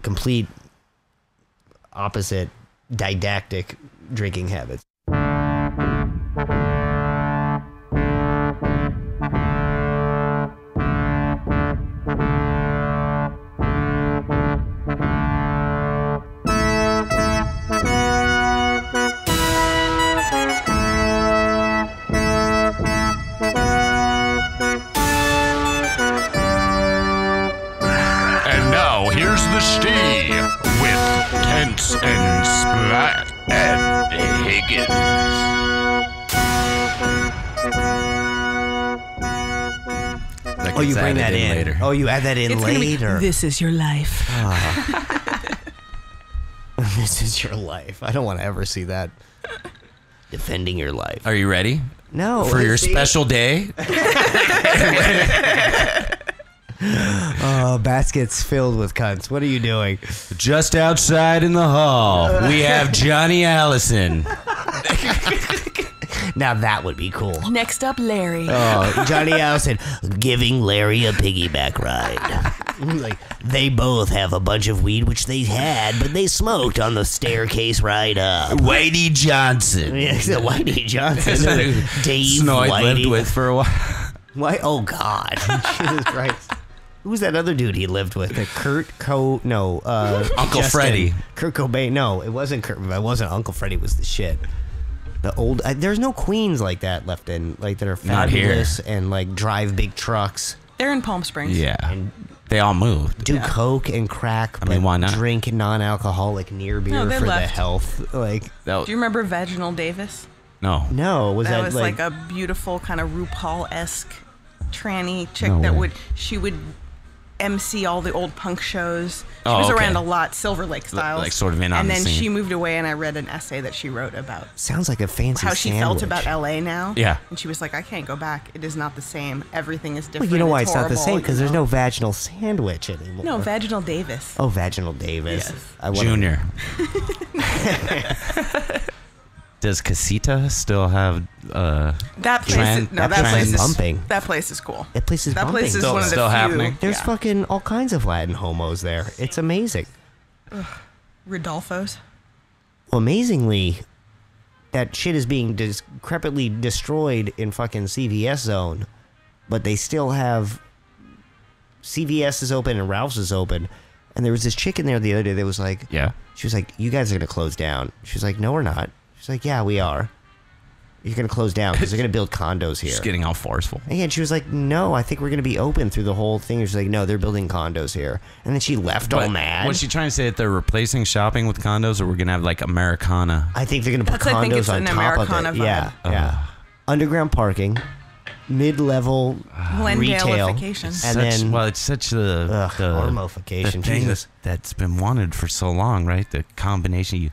complete opposite didactic drinking habits. Here's the Shtee with Tense and Splat and Higgins. Oh, you bring that in later. Oh, you add that in later. This is your life. This is your life. I don't want to ever see that. Defending your life. Are you ready? No. For your special day? Baskets filled with cunts. What are you doing? Just outside in the hall, we have Johnny Allison. Now that would be cool. Next up, Larry. Oh, Johnny Allison giving Larry a piggyback ride. Like, they both have a bunch of weed, which they had, but they smoked on the staircase ride up. Whitey Johnson. Yeah, Whitey Johnson. Is that who Dave Snoid Whitey. lived with for a while? Why? Oh, God. Jesus Christ. Who was that other dude he lived with? Uncle Justin. Freddie. Kurt Cobain. No, it wasn't Kurt. It wasn't Uncle Freddie. Was the shit. The old. There's no queens like that left in that are fabulous and like drive big trucks. They're in Palm Springs. Yeah. And they all moved. do coke and crack. I mean, why not? Drink non-alcoholic near beer for the health. Like. Do you remember Vaginal Davis? No. No. That was like a beautiful kind of RuPaul-esque tranny chick she would MC all the old punk shows. She was around a lot, Silver Lake styles. Like sort of in on the scene. And then she moved away, and I read an essay that she wrote about sounds like a fancy how she felt about LA now. Yeah. And she was like, I can't go back. It is not the same. Everything is different. Well, you know why it's not the horrible, same? Because there's no vaginal sandwich anymore. No, Vaginal Davis. Oh, Vaginal Davis. Yes. Junior. Does Casita still have that place? That place is bumping. That place is cool. That place is bumping. That place is one of the still few. happening. There's fucking all kinds of Latin homos there. It's amazing. Rodolfo's. Well, amazingly, that shit is being decrepitly destroyed in fucking CVS zone, but they still have CVS is open and Ralph's is open. And there was this chick in there the other day that was like, she was like, you guys are gonna close down. She was like, no, we're not. She's like, yeah, we are. You're going to close down because they're going to build condos here. She's getting all forceful. And she was like, no, I think we're going to be open through the whole thing. She's like, no, they're building condos here. And then she left all mad. Was she trying to say that they're replacing shopping with condos, or we're going to have like Americana? I think they're going to put condos on top of it. Vibe. Yeah. Underground parking, mid-level retail. And it's such the hormofication. The thing that's been wanted for so long, right? The combination,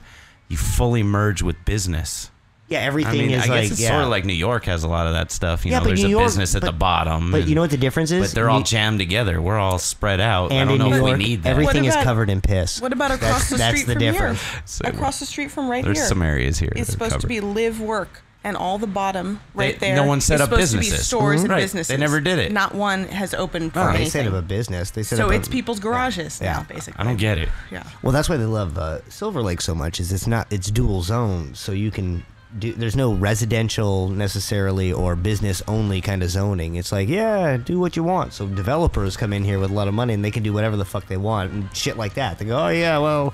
you fully merge with business. Yeah, everything is I guess it's sort of like New York has a lot of that stuff. You know, but there's New York, business at the bottom. But you know what the difference is? But they're all jammed together. We're all spread out. And I don't know in New if York, we need that. everything is covered in piss. What about across the street from here? Across the street from right here. There's some areas here. It's supposed to be live, work, and all the bottom there. No one set up businesses. To be stores and businesses. They never did it. Not one has opened for anything. They set up a business. So it's people's garages now, basically. I don't get it. Yeah. Well, that's why they love Silver Lake so much. Is it's dual zone, so you can do. There's no residential necessarily or business only kind of zoning. It's like, yeah, do what you want. So developers come in here with a lot of money and they can do whatever the fuck they want and shit like that. They go, oh yeah, well.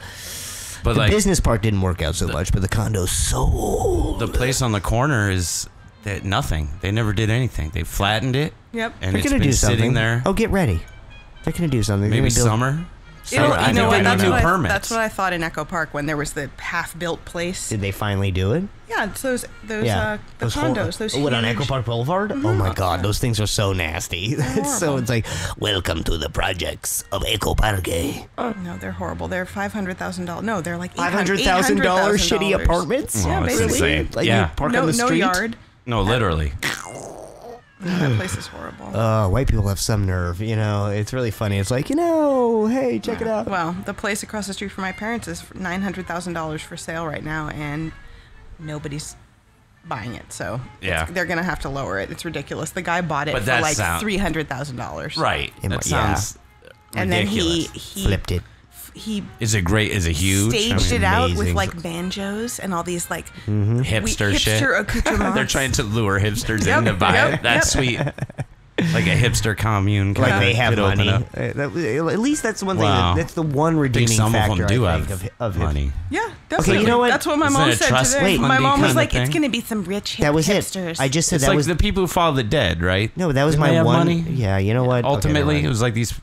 But the business part didn't work out so much, but the condo's sold. The place on the corner is nothing. They never did anything. They flattened it. Yep. And they're it's gonna been do something. Sitting there. Oh, get ready. They're gonna do something. Maybe summer. You know what? That's what I thought in Echo Park when there was the half-built place. Did they finally do it? Yeah, it's those condos. Those on Echo Park Boulevard? Mm-hmm. Oh my God, those things are so nasty. It's like, welcome to the projects of Echo Park. No, they're horrible. They're $500,000. No, they're like $500,000 shitty apartments. Yeah, basically. Like you park on the street. No yard. No, literally. That place is horrible. White people have some nerve, you know. It's really funny. It's like, hey, check it out. Well, the place across the street from my parents is $900,000 for sale right now, and nobody's buying it. So they're going to have to lower it. It's ridiculous. The guy bought it for $300,000. Right. That sounds ridiculous. And then he flipped it. Is it great? Is it huge? staged it out with amazing. like banjos and all these like Hipster shit. hipster accoutrements. They're trying to lure hipsters Yep, in to buy yep, it. That's sweet. Like a hipster commune. Like kinda they have could open money. up. At least that's the one Wow. thing. That's the one I redeeming think some of factor. them do I have think, of money. Yeah, definitely. you know what? That's what my Isn't mom it a said trust today. fund My mom was kinda like, "It's thing? going to be some rich hip That was hipsters." it. I just said It's that like was the people who follow the dead, right? no. That was Didn't my they have one. money? Yeah, you know what? Okay, Ultimately, never it was like these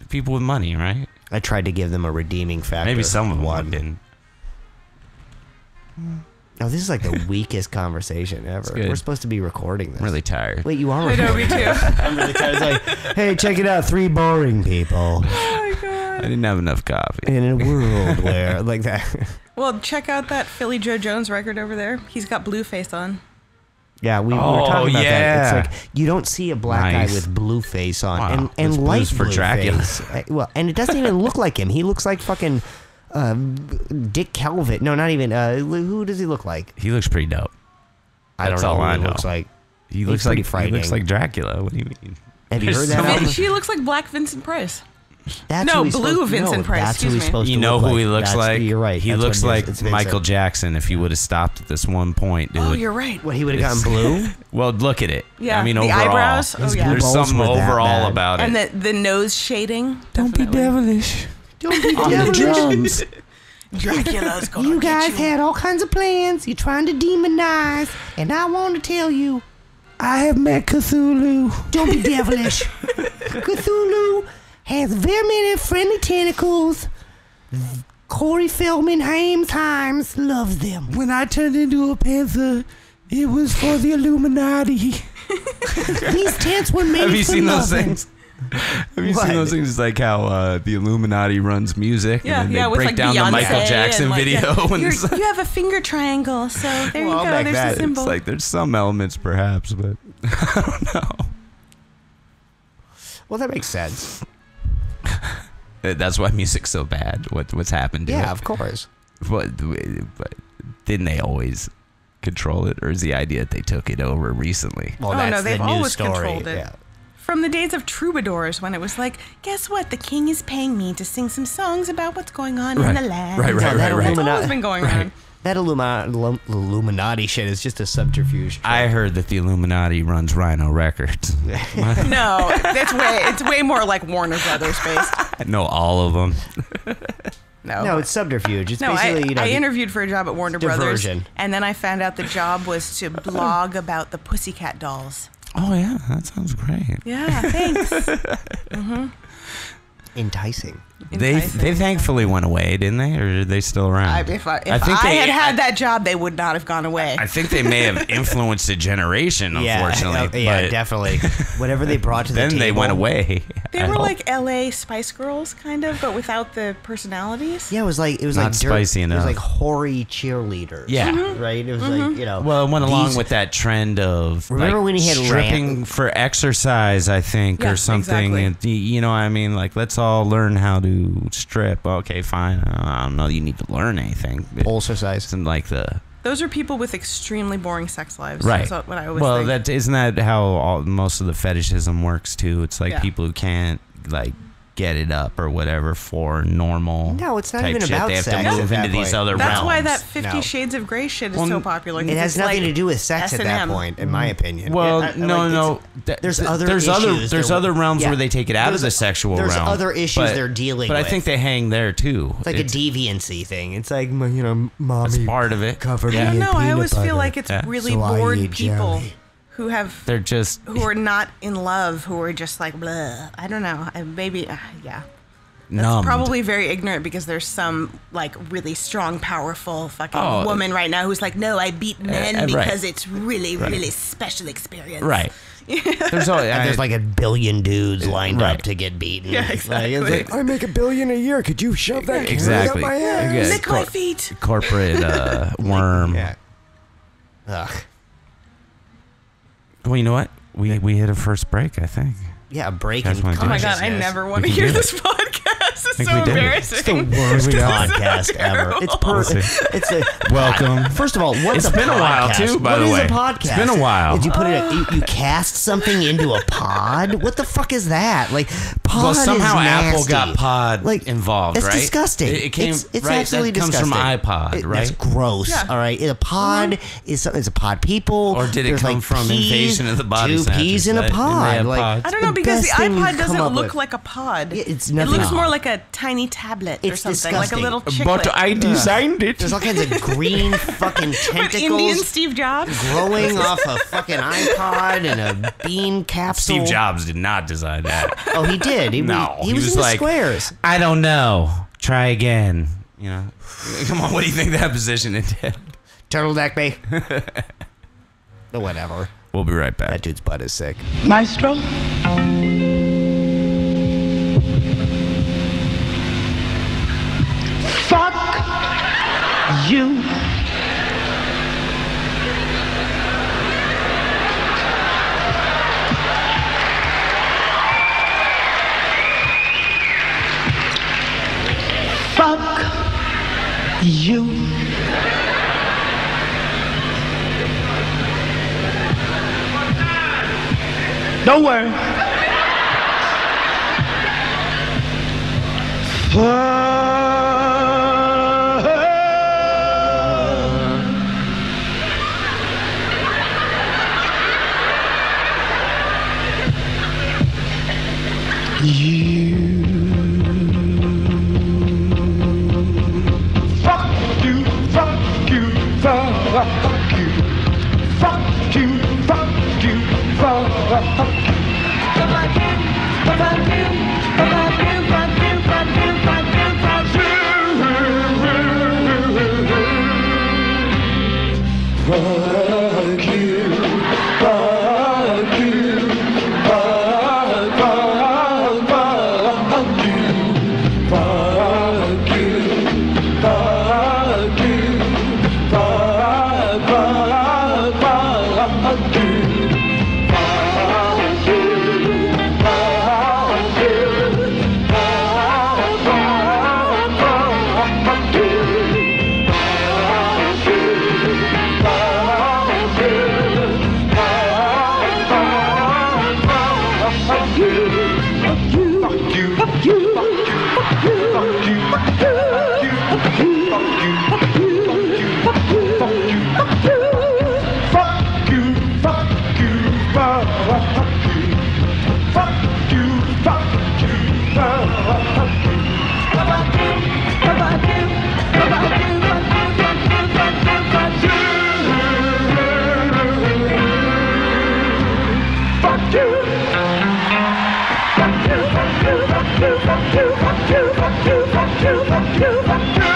people with money, right? mind. I tried to give them a redeeming factor. Maybe some of them one. didn't. Oh, this is like the weakest conversation ever. good. We're supposed to be recording this. I'm really tired. Wait, you are I know, recording? me too. I'm really tired. It's like, hey, check it out. 3 boring people Oh my I god. didn't have enough coffee. in a world where like that. Well, check out that Philly Joe Jones record over there. He's got Blueface on. Yeah, we were Oh, talking about yeah. that. It's like you don't see a black Nice. guy with blue face on, Wow, and that's light blues for blue Dracula. face. Well, and it doesn't even look like him. He looks like fucking Dick Calvert. No, not even. Who does he look like? He looks pretty dope. I That's don't know all who I he know. looks like. He He's looks pretty like he frightening. looks like Dracula. What do you mean? Have you heard There's that some- album? She looks like Black Vincent Price. That's No, who he's blue supposed- Vincent no, Price, That's who excuse he's me. supposed You to know look who he like. looks That's- like? You're right. He That's looks what it is. like It's Vincent. Michael Jackson if he would have stopped at this one point, dude. Oh, you're right. What, he would have gotten blue? Well, look at it. Yeah, I mean, the overall, eyebrows. Oh, His yeah. blue there's balls something were that overall bad. about And it. the nose shading. Don't be definitely. devilish. Don't be On the drums. Dracula's gonna You get guys you. had all kinds of plans. You're trying to demonize, and I want to tell you, I have met Cthulhu. Don't be devilish. Cthulhu has very many friendly tentacles. Corey Feldman Himes loves them. When I turned into a panther, it was for the Illuminati. These tents were made Have you for seen those nothing. things? Have you What? seen those things? It's like how the Illuminati runs music, Yeah, and then yeah, they with break like down Beyonce the Michael Jackson and, like, video, yeah. and it's You have a finger triangle, so there Well, you go. back There's then, the it's symbol. like there's some elements, perhaps, but I don't know. Well, that makes sense. That's why music's so bad. What's happened to Yeah, it? of course. But didn't they always control it, or is the idea that they took it over recently? Well, Oh, that's no, they've the news always story. controlled it. Yeah. From the days of troubadours, when it was like, guess what? The king is paying me to sing some songs about what's going on in the land. Right, No, that right. It's Illumina- always been going on. That Illuminati shit is just a subterfuge. I heard that the Illuminati runs Rhino Records. No, it's way more like Warner Brothers based. I know all of them. No, it's subterfuge. It's No, basically, I interviewed for a job at Warner Brothers, diversion. and then I found out the job was to blog about the Pussycat Dolls. Oh yeah, that sounds great. Yeah, thanks. enticing. They Enticing. thankfully went away, didn't they, or are they still around? If I think they- had that job, they would not have gone away. I think they may have influenced a generation, unfortunately. Yeah, but definitely. Whatever they brought to the then table. they went away. They I were hope. like LA Spice Girls, kind of, but without the personalities. Yeah, it was like Not like spicy It was enough. like hoary cheerleaders. Yeah. right. It was like Well, it went along these- with that trend of Remember like, when he had stripping for exercise, I think, Yeah, or something. exactly. And, you know what I mean? Like, let's all learn how to strip. Okay, fine. I don't know. You need to learn anything. exercise. It's like the Those are people with extremely boring sex lives. right. That's what I always Well, think. that isn't that how most of the fetishism works too. It's like Yeah. people who can't like get it up or whatever for normal. No, it's not type even shit. about They have sex to at move that into these point. other That's realms. why that 50 No. Shades of Grey shit is Well, so popular. It 'cause has it's nothing like to do with sex at that S&M. point, in my opinion. Well, Like, no. there's other there's issues there's they're- other realms yeah. where they take it out of There's- the sexual there's realm. other issues they're dealing But with. I think they hang there too. It's like a deviancy thing. It's like, mommy It's part of it. covered Yeah. me I in don't know. I always peanut feel butter. like it's Yeah. really So I bored eat people jelly. who have They're just who are not in love, who are just like blah. I don't know. Maybe yeah. That's numbed. probably very ignorant because there's some like really strong, powerful fucking Oh. woman right now who's like, no, I beat men right. because it's really special experience. right. There's all, And there's like a billion dudes lined Right. up to get beaten. Yeah, Like, exactly. it's like, I make $1 billion a year. Could you shove that Exactly. carrot up my ass? Yeah. Lick my feet. corporate worm. Yeah. Ugh. Well, you know what? We hit a first break, I think. Yeah, break Guys and wanna do Oh my it? god, I consciousness. never want to can hear do this podcast. podcast is think so we did it. embarrassing. It's the worst podcast ever. It's a Welcome. First of all, what's It's a been a while, podcast? too, by the What way. is a podcast? It's been a while. Did you put you cast something into a pod? What the fuck is that? Like, pod Well, somehow is nasty. Apple got pod involved, it's right? disgusting. It came it's right. absolutely That comes disgusting. from iPod, right? That's gross. Yeah. All right, a pod is something. It's a pod people. Or did it There's, come like, from peas, Invasion of the Body two Snatchers? peas in a They pod. have Like, pods. I don't know, because the best thing you've iPod come doesn't up look with. like a pod. Yeah, it's It nothing. looks No. more like a tiny tablet or It's something, like a disgusting. little chiclet. But I designed it. There's all kinds of green fucking With tentacles Indian Steve Jobs. growing off a fucking iPod and a bean capsule. Steve Jobs did not design that. Oh, he did. He No, was was in the like, squares. I don't know. Try again. You know, come on. What do you think that position entailed? Turtleneck me. But whatever. We'll be right back. That dude's butt is sick. Maestro? Fuck you. Fuck you. Don't worry. Fuck you, fuck you, fuck you. Fuck you, fuck you, fuck you. Fuck you, fuck you, fuck you, fuck you, fuck you, fuck you.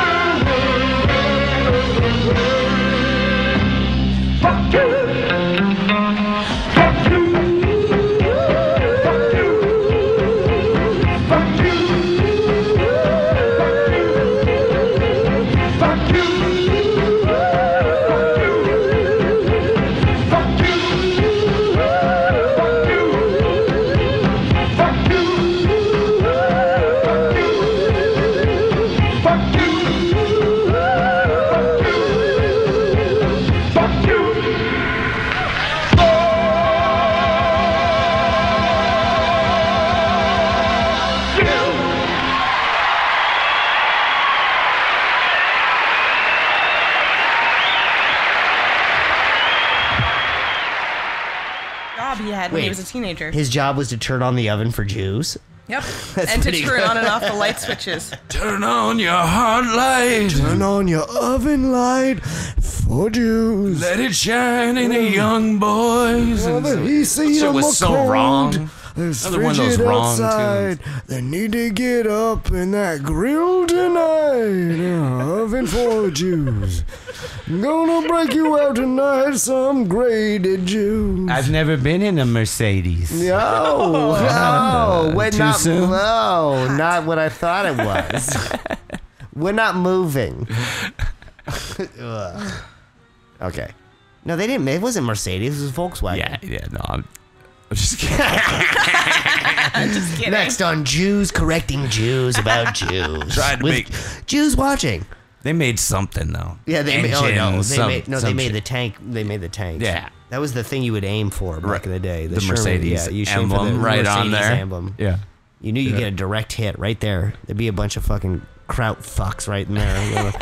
He had when he Wait. was a teenager. His job was to turn on the oven for Jews. Yep. And to pretty turn good. on and off the light switches. Turn on your hot light. Turn on your oven light for Jews. Let it shine in a young boy's. Shit was so wrong. There's Another one of those frigid wrong outside. They need to get up in that grill tonight. Oven for Jews. Gonna break you out tonight, some grated Jews. I've never been in a Mercedes. No, we're Too not. soon? No, not what I thought it was. We're not moving. Ugh. Okay. No, they didn't. It wasn't Mercedes. It was Volkswagen. Yeah, no. Just kidding. Just kidding. Next on Jews correcting Jews about Jews. Trying to With make- Jews watching. They made something though. Yeah, they made. Oh no, they made shit. the tank. They made the tanks. Yeah. that was the thing you would aim for back Right. in the day. The Sherman, Mercedes yeah, you shoot for emblem the right on Mercedes there. Emblem. Yeah. You knew you'd get a direct hit right there. There'd be a bunch of fucking kraut fucks right in there.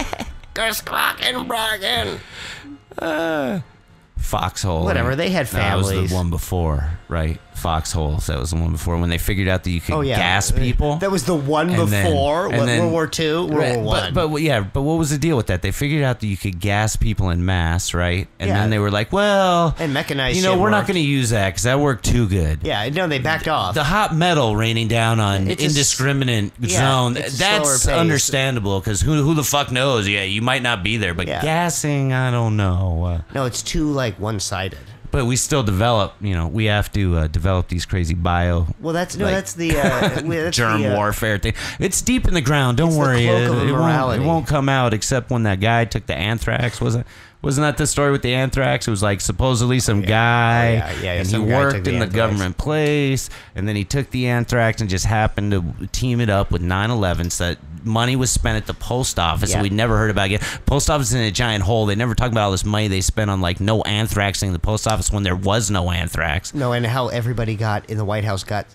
Foxhole. Whatever, they had That was families. the one before, right? Foxholes. That was the one before when they figured out that you could Oh yeah, gas people. That was the one And then- before and then- World War II, World War One. But what was the deal with that? They figured out that you could gas people in mass, right? And Yeah. then they were like, well, And mechanized you know, shit we're not worked. going to use that because that worked too good. Yeah, no, they backed off. The hot metal raining down on It's a indiscriminate yeah, zone, it's a that's slower pace. understandable because who the fuck knows? Yeah, you might not be there, but Yeah. gassing, I don't know. No, it's too like one-sided. But we still develop, we have to develop these crazy Well, that's the that's germ the, warfare thing. It's deep in the ground. Don't It's the worry. cloak of It immorality. won't come out except when that guy took the anthrax. Wasn't that the story with the anthrax? It was like supposedly some guy, yeah, and he some guy took worked the in the anthrax. government place, and then he took the anthrax and just happened to team it up with 9/11. So that money was spent at the post office, Yeah. and we never heard about it again. Post office is in a giant hole. They never talk about all this money they spent on like no anthraxing the post office when there was no anthrax. No, and how everybody got in the White House got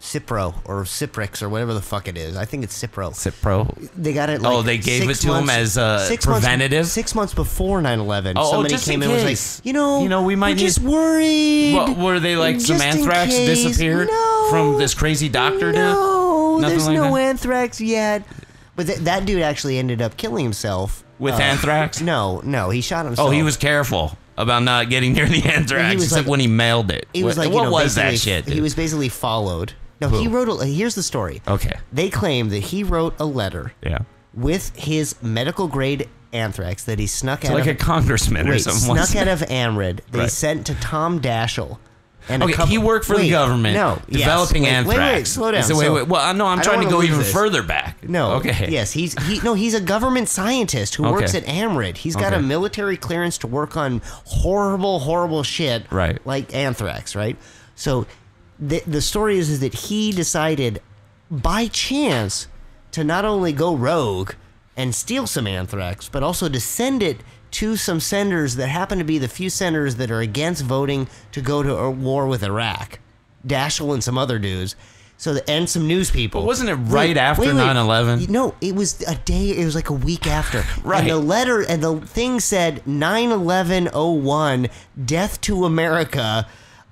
Cipro or Ciprix or whatever the fuck it is. I think it's Cipro. Cipro. They got it. Like Oh, they gave 6 it to 'em months- as, 6 preventative? 6 months before 9/11, Oh, somebody just came in in and was case. like, you know, we might we're just need- worried. What, were they like some Just in anthrax case. disappeared No. from this crazy doctor dude? No, Nothing there's like no that? anthrax yet. But that dude actually ended up killing himself With anthrax? No, he shot himself. Oh, he was careful about not getting near the anthrax, was except like- when he mailed it. He was like, what you know, was that basically- shit? He dude? was basically followed. No, Who? he wrote. Here's the story. Okay. They claim that he wrote a letter Yeah. with his medical grade anthrax that he snuck It's out like of a congressman or wait, something. snuck wasn't out it? of Amrid. They Right. sent to Tom Daschle. And Okay, he worked for the government, developing yes. anthrax. Wait, slow down. I said, So, wait. Well, no, I'm I don't trying to wanna go lose even this. further back. No. Okay. Yes, he's a government scientist who works at Amrid. He's got a Okay. military clearance to work on horrible shit, Right. like anthrax, right? So the story is that he decided by chance to not only go rogue and steal some anthrax, but also to send it to some senators that happen to be the few senators that are against voting to go to a war with Iraq. Daschle and some other dudes. And some news people. But wasn't it right after 9/11? No, it was a day. It was like a week after. Right. And the letter and the thing said 9/11/01, death to America.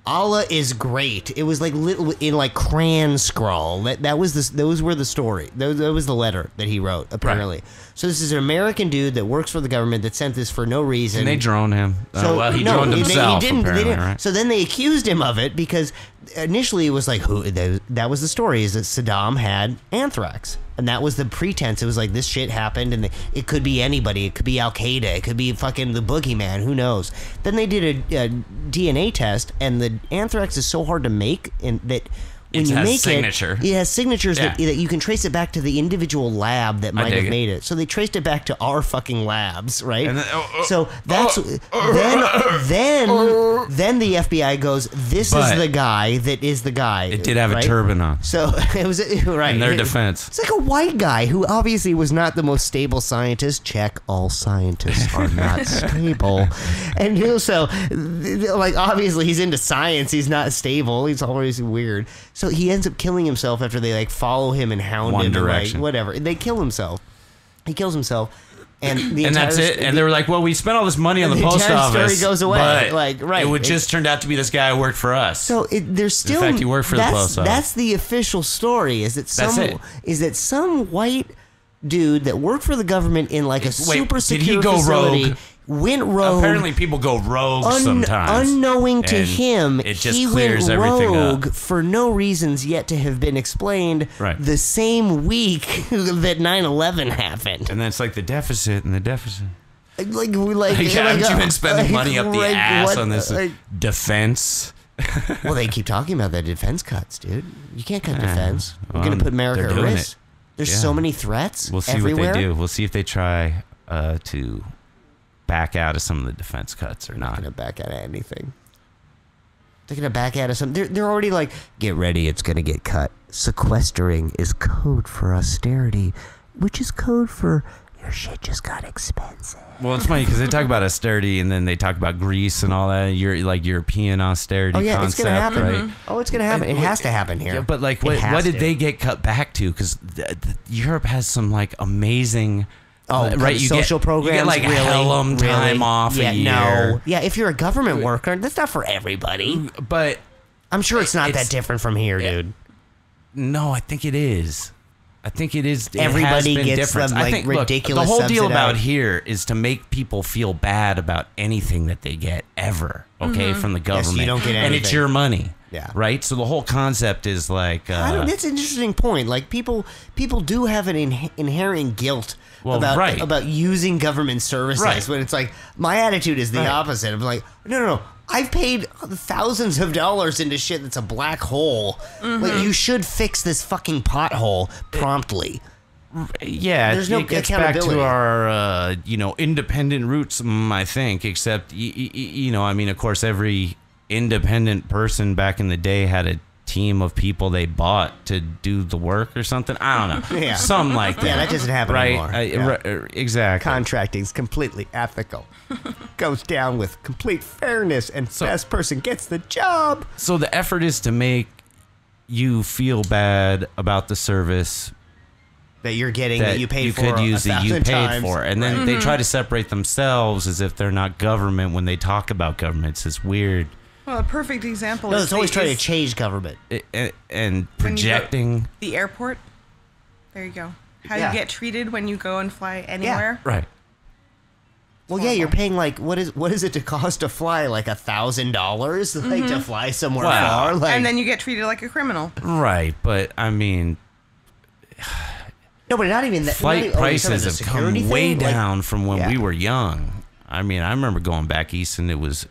Allah is great. It was like in like crayon scrawl. Those were the story. That was the letter that he wrote apparently. Right. So this is an American dude that works for the government that sent this for no reason. And they droned him. He no, droned they himself, didn't, apparently, right? So then they accused him of it because initially it was like, that was the story, is that Saddam had anthrax. And that was the pretense. It was like, this shit happened, and it could be anybody. It could be Al-Qaeda. It could be fucking the boogeyman. Who knows? Then they did a DNA test, and the anthrax is so hard to make that when It you has make signature. it has signatures Yeah. that you can trace it back to the individual lab that might dig have it. made it. So they traced it back to our fucking labs, right? And then- So that's then the FBI goes, this But is the guy that is the guy. It did have right? a turban on. So it was right. In their defense. It's like a white guy who obviously was not the most stable scientist. Check, all scientists are not stable. And also, like, obviously he's into science. He's not stable. He's always weird. So he ends up killing himself after they like follow him and hound One him Direction. and like whatever. They kill himself. He kills himself. And the And entire that's it. And they were like, well, we spent all this money on the the post entire office. story goes away. But Like, right. it would It- just turned out to be this guy who worked for us. So there's still fact, he worked for the post office. That's the official story. Is that it. some white dude that worked for the government in like a super did he secure go facility rogue? went rogue. Apparently, people go rogue sometimes. Unknowing to and him, it just he clears went everything rogue up. for no reasons yet to have been explained. Right. The same week that 9/11 happened. And then it's like the deficit and the deficit. Like Haven't you been spending money up the ass what- on this defense? Well, they keep talking about the defense cuts, dude. You can't cut defense. You're well, gonna put America they're at doing risk. it. There's Yeah. so many threats. We'll see everywhere. what they do. We'll see if they try to back out of some of the defense cuts or Not not. gonna back out of anything. They're gonna back at us. They're already like, get ready, it's gonna get cut. Sequestering is code for austerity, which is code for your shit just got expensive. Well, it's funny because they talk about austerity and then they talk about Greece and all that. You're like European austerity concept, it's gonna happen. right? Oh, it's gonna happen. It has to happen here. Yeah, but like, what did they get cut back to? Because Europe has some like amazing. Right. Social programs. You get like hellum time off a year. No. Yeah, if you're a government worker, that's not for everybody. But I'm sure it's not that different from here, dude. No, I think it is. I think it is. Everybody it has been gets different. them, like, I think, ridiculous the whole deal subsidized. about here is to make people feel bad about anything that they get ever, okay, from the government. Yes, you don't get and it's anything. your money. Yeah. Right? So the whole concept is like... That's an interesting point. Like, people do have an inherent guilt about using government services. Right. When it's like, my attitude is the opposite. I'm like, no. I've paid thousands of dollars into shit that's a black hole. Like, you should fix this fucking pothole promptly. Yeah, There's no it gets back accountability. to our, independent roots, I think, except, I mean, of course, every independent person back in the day had a team of people they bought to do the work or something. I don't know. Yeah. Something like that. Yeah, that doesn't happen anymore. Right, exactly. Contracting's completely ethical. Goes down with complete fairness, and best person gets the job. So the effort is to make you feel bad about the service that you're getting that you paid you for could use that you 1,000 paid times. for, and then they try to separate themselves as if they're not government when they talk about governments. It's weird. Well, a perfect example No, is it's always trying to change government. And projecting. The airport. There you go. How you get treated when you go and fly anywhere. Right. Well, yeah, you're paying like what is it to cost to fly like $1,000 like to fly somewhere far, like, and then you get treated like a criminal. Right, but I mean, no, but not even that. flight prices have come way thing, down from when we were young. I mean, I remember going back east, and it was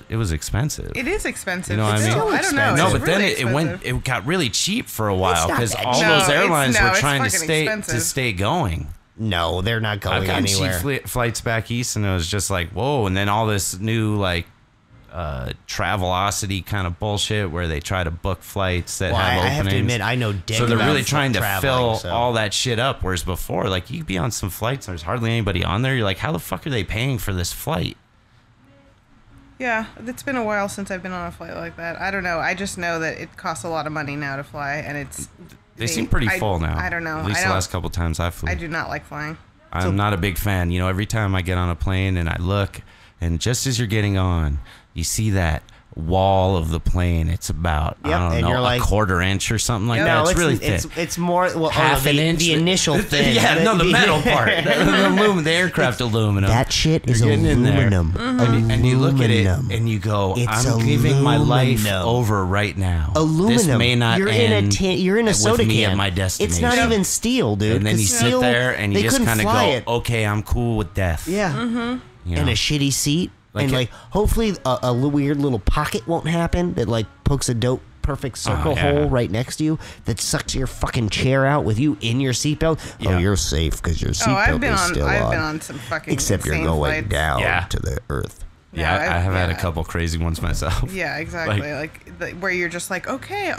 expensive. It is expensive. You know what I mean? I don't know. No, It's but then really it got really cheap for a while not because that all cheap. those No, airlines were it's trying to fucking expensive. stay going. No, they're not going I've gotten anywhere. cheap flights back east, and it was just like, whoa. And then all this new, like, Travelocity kind of bullshit where they try to book flights that Well, have I openings. have to admit, I know dick So they're about really trying to traveling, fill all that shit up, whereas before, like, you could be on some flights and there's hardly anybody on there. You're like, how the fuck are they paying for this flight? Yeah, it's been a while since I've been on a flight like that. I don't know. I just know that it costs a lot of money now to fly, and it's... They seem pretty full now. I don't know. At least the last couple times I flew. I do not like flying. I'm not a big fan. You know, every time I get on a plane and I look, and just as you're getting on, you see that wall of the plane. It's about, I don't know, a quarter inch or something like that. It's really thin. It's more, well, half an inch. The initial thing. Yeah, no, the metal part. The aircraft aluminum. That shit is You're getting in there. aluminum. And you look at it and you go, I'm giving my life over right now. Aluminum. This may not end you're in a soda with me can. at my destination. It's not even steel, dude. And then you sit there and you just kind of go, okay, I'm cool with death. Yeah. You know? And a shitty seat. Like and hopefully a weird little pocket won't happen that like pokes a dope perfect circle hole right next to you that sucks your fucking chair out with you in your seatbelt. Yeah. Oh, you're safe because your seatbelt is still on. I've been on some fucking except you're insane going flights. down to the earth. Yeah, I have had a couple crazy ones myself. Yeah, exactly. Where you're just like, okay,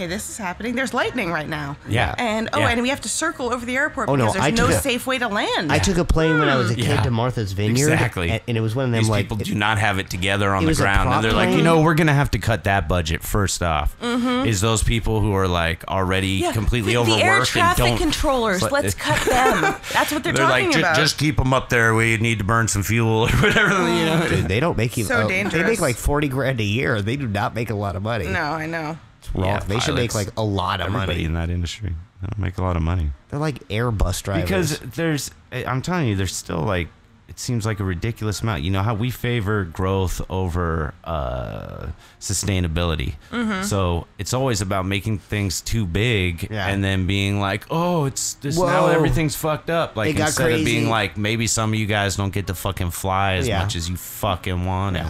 this is happening. There's lightning right now. Yeah. And and we have to circle over the airport because there's no safe way to land. I took a plane when I was a kid to Martha's Vineyard. Exactly. And it was one of them These like people do not have it together on it the was a ground. prop And they're like, plane. we're going to have to cut that budget first off. Is those people who are like already completely overworked the air traffic and don't... controllers, let's cut them. That's what they're talking like, about. just keep them up there. We need to burn some fuel or whatever. Dude, they don't make you. So They dangerous. make like $40,000 a year. They do not make a lot of money. No, I know. It's wrong. Yeah, they should make like a lot of Everybody money. in that industry, they don't make a lot of money. They're like Airbus drivers. Because I'm telling you, there's still like, it seems like a ridiculous amount. You know how we favor growth over sustainability. So it's always about making things too big and then being like, oh, it's this now everything's fucked up. Like instead of being like, maybe some of you guys don't get to fucking fly as much as you fucking want to.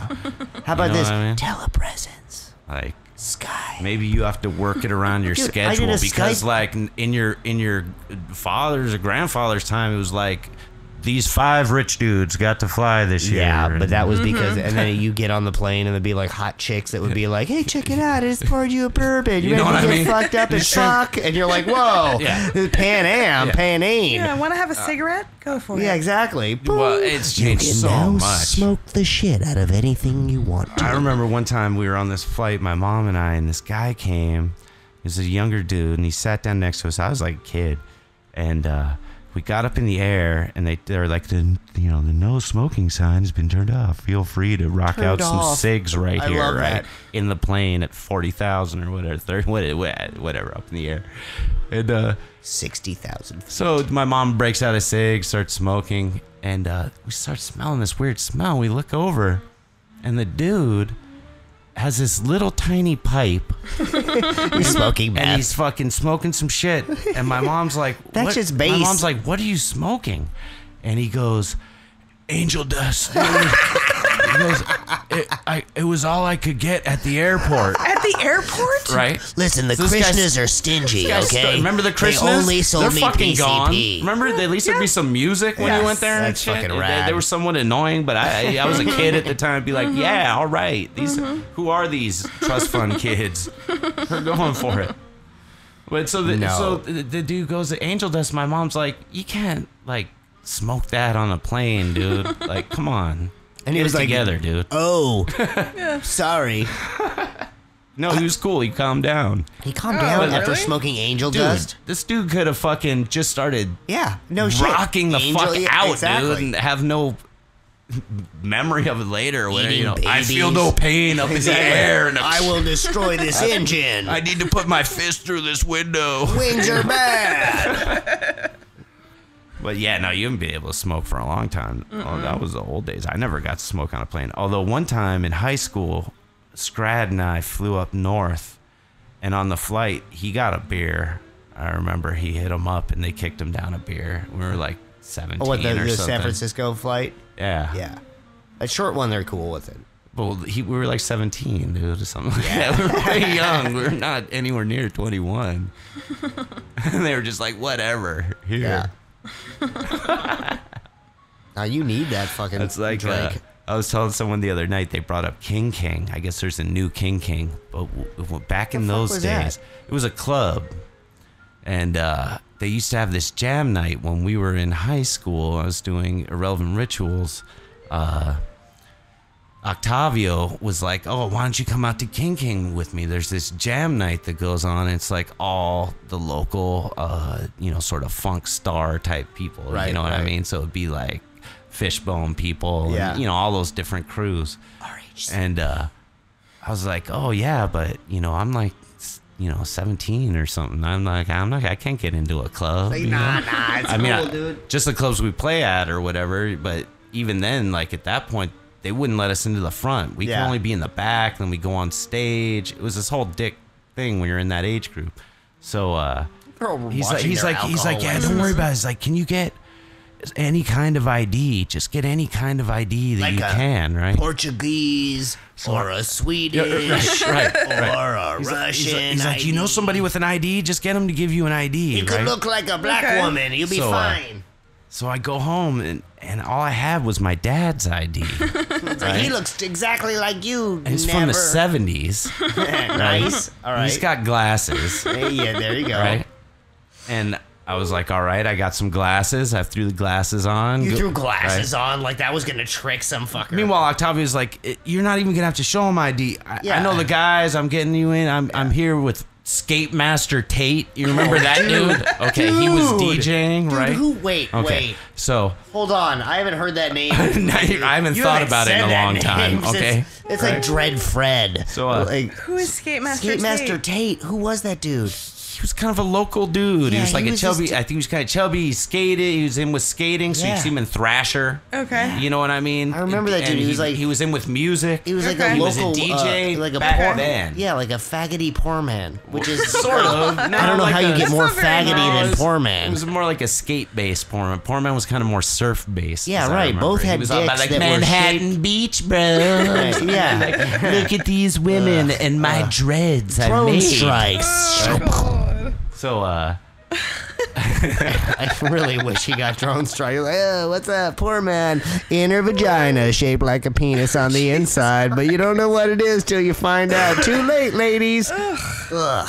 How about this? I mean? Telepresence. Like Sky. maybe you have to work it around your Dude, I schedule did a because Skype- like in your father's or grandfather's time, it was like these 5 rich dudes got to fly this year. Yeah, but that was because, and then you get on the plane and there'd be like hot chicks that would be like, "Hey, check it out! I just poured you a bourbon. You know ready what to I get mean? fucked up as fuck?" And you're like, "Whoa, Yeah. Pan Am, Pan Am." Yeah, want to have a cigarette? Go for it. Yeah, exactly. Well, it's changed so much. Smoke the shit out of anything you want to. I remember one time we were on this flight, my mom and I, and this guy came. He was a younger dude, and he sat down next to us. I was like a kid, and we got up in the air, and they're like, the no smoking sign has been turned off. Feel free to rock Turned out some off. cigs right I here, love right that. in the plane at 40,000 or whatever, whatever up in the air, and 60,000. so my mom breaks out a cig, starts smoking, and we start smelling this weird smell. We look over, and the dude has this little tiny pipe, He's smoking and meth. he's fucking smoking some shit. And my mom's like, That's "What?" just My base. mom's like, "What are you smoking?" And he goes, "Angel dust." He goes, it was all I could get at the airport. At the airport? Right? Listen, the So this guy's- Krishnas are stingy, Guys, okay? remember the Krishnas? They only sold They're me fucking PCP. gone. Remember, at least there'd be some music when you went there and That's shit. fucking They rad. were somewhat annoying, but I was a kid at the time. I'd be like, yeah, all right. These who are these trust fund kids? They're going for it. But so the dude goes to Angel Dust. My mom's like, you can't like smoke that on a plane, dude. Like, come on. And he Get was it like, together, dude. "Oh, sorry." No, he was cool. He calmed down. He calmed down really? after smoking angel Dude, dust. this dude could have fucking just started Yeah, no shit. rocking the Angel- fuck yeah, out, exactly. dude, and have no memory of it later. Or whatever, Eating I feel babies. no pain up in the air, and I will destroy this engine. I need to put my fist through this window. Wings are bad. But yeah, no, you haven't been able to smoke for a long time. Oh, that was the old days. I never got to smoke on a plane. Although one time in high school, Scrad and I flew up north, and on the flight, he got a beer. I remember he hit him up, and they kicked him down a beer. We were like 17 Oh, what, or the something. San Francisco flight? Yeah. Yeah. A short one, they're cool with it. Well, we were like 17, dude, or something like that. We were way young. We were not anywhere near 21. And they were just like, whatever. Here. Yeah. Now you need that fucking It's like, drink. I was telling someone the other night, they brought up King. I guess there's a new King. But back in The fuck those was days, that? it was a club. And they used to have this jam night when we were in high school. I was doing Irrelevant Rituals. Octavio was like, "Oh, why don't you come out to King with me? There's this jam night that goes on. It's like all the local, sort of funk star type people. Right, you know what I right. mean? So it'd be like Fishbone people, Yeah. and, all those different crews. And I was like, "Oh yeah, but I'm like, 17 or something. I can't get into a club. Like, you know? nah, it's I mean, cool, dude. just the clubs we play at or whatever. But even then, like at that point, they wouldn't let us into the front. We Yeah. could only be in the back. Then we go on stage. It was this whole dick thing when you're in that age group. So he's like, yeah, don't worry about it. He's like, can you get any kind of ID? Just get any kind of ID that Like you a can, right? Portuguese or a Swedish right. or a Russian. He's like, you know somebody with an ID? Just get him to give you an ID. He could right? look like a black Okay. woman. You'll be So, fine. So I go home and all I had was my dad's ID. He looks exactly like you. And it's from the 70s. Nice. All right. He's got glasses, Hey, yeah, there you go. right? And I was like, all right, I got some glasses. I threw the glasses on. You threw glasses on like that was gonna trick some fucker. Meanwhile, Octavia's like, you're not even gonna have to show him ID. I Yeah. know the guys. I'm getting you in. I'm here with Skate Master Tate. You remember that dude? Okay, he was DJing, Dude, right? Wait. So Hold on. I haven't heard that name. I haven't You thought haven't about it in said a that long name time. since- Okay, It's like Dread Fred. So, like, Who is Skate Master Skate Master Tate? Tate. Who was that dude? he was kind of a local dude. Yeah, he was like he a was chubby. just- I think he was kind of chubby. He skated. He was in with skating, so Yeah. you see him in Thrasher. Okay. You know what I mean? I remember that dude. And He was like- he was in with music. He was like Okay. a He was a local DJ like a back poor then. Yeah, like a faggoty poor man, which is Sort of. I don't know how you get more That's not very faggoty nice. than poor It man. was more like a skate-based Poor Man. Poor Man was kind of more surf-based. Yeah, as I right. remember. Both He had was all about dicks like that were Manhattan Beach, bro. Right, yeah. Like, look at these women and my dreads I Drone made. strikes. So, I really wish he got drone strike. Like, oh, what's up, poor man? Inner vagina shaped like a penis on the inside, but you don't know what it is till you find out. Too late, ladies. Ugh.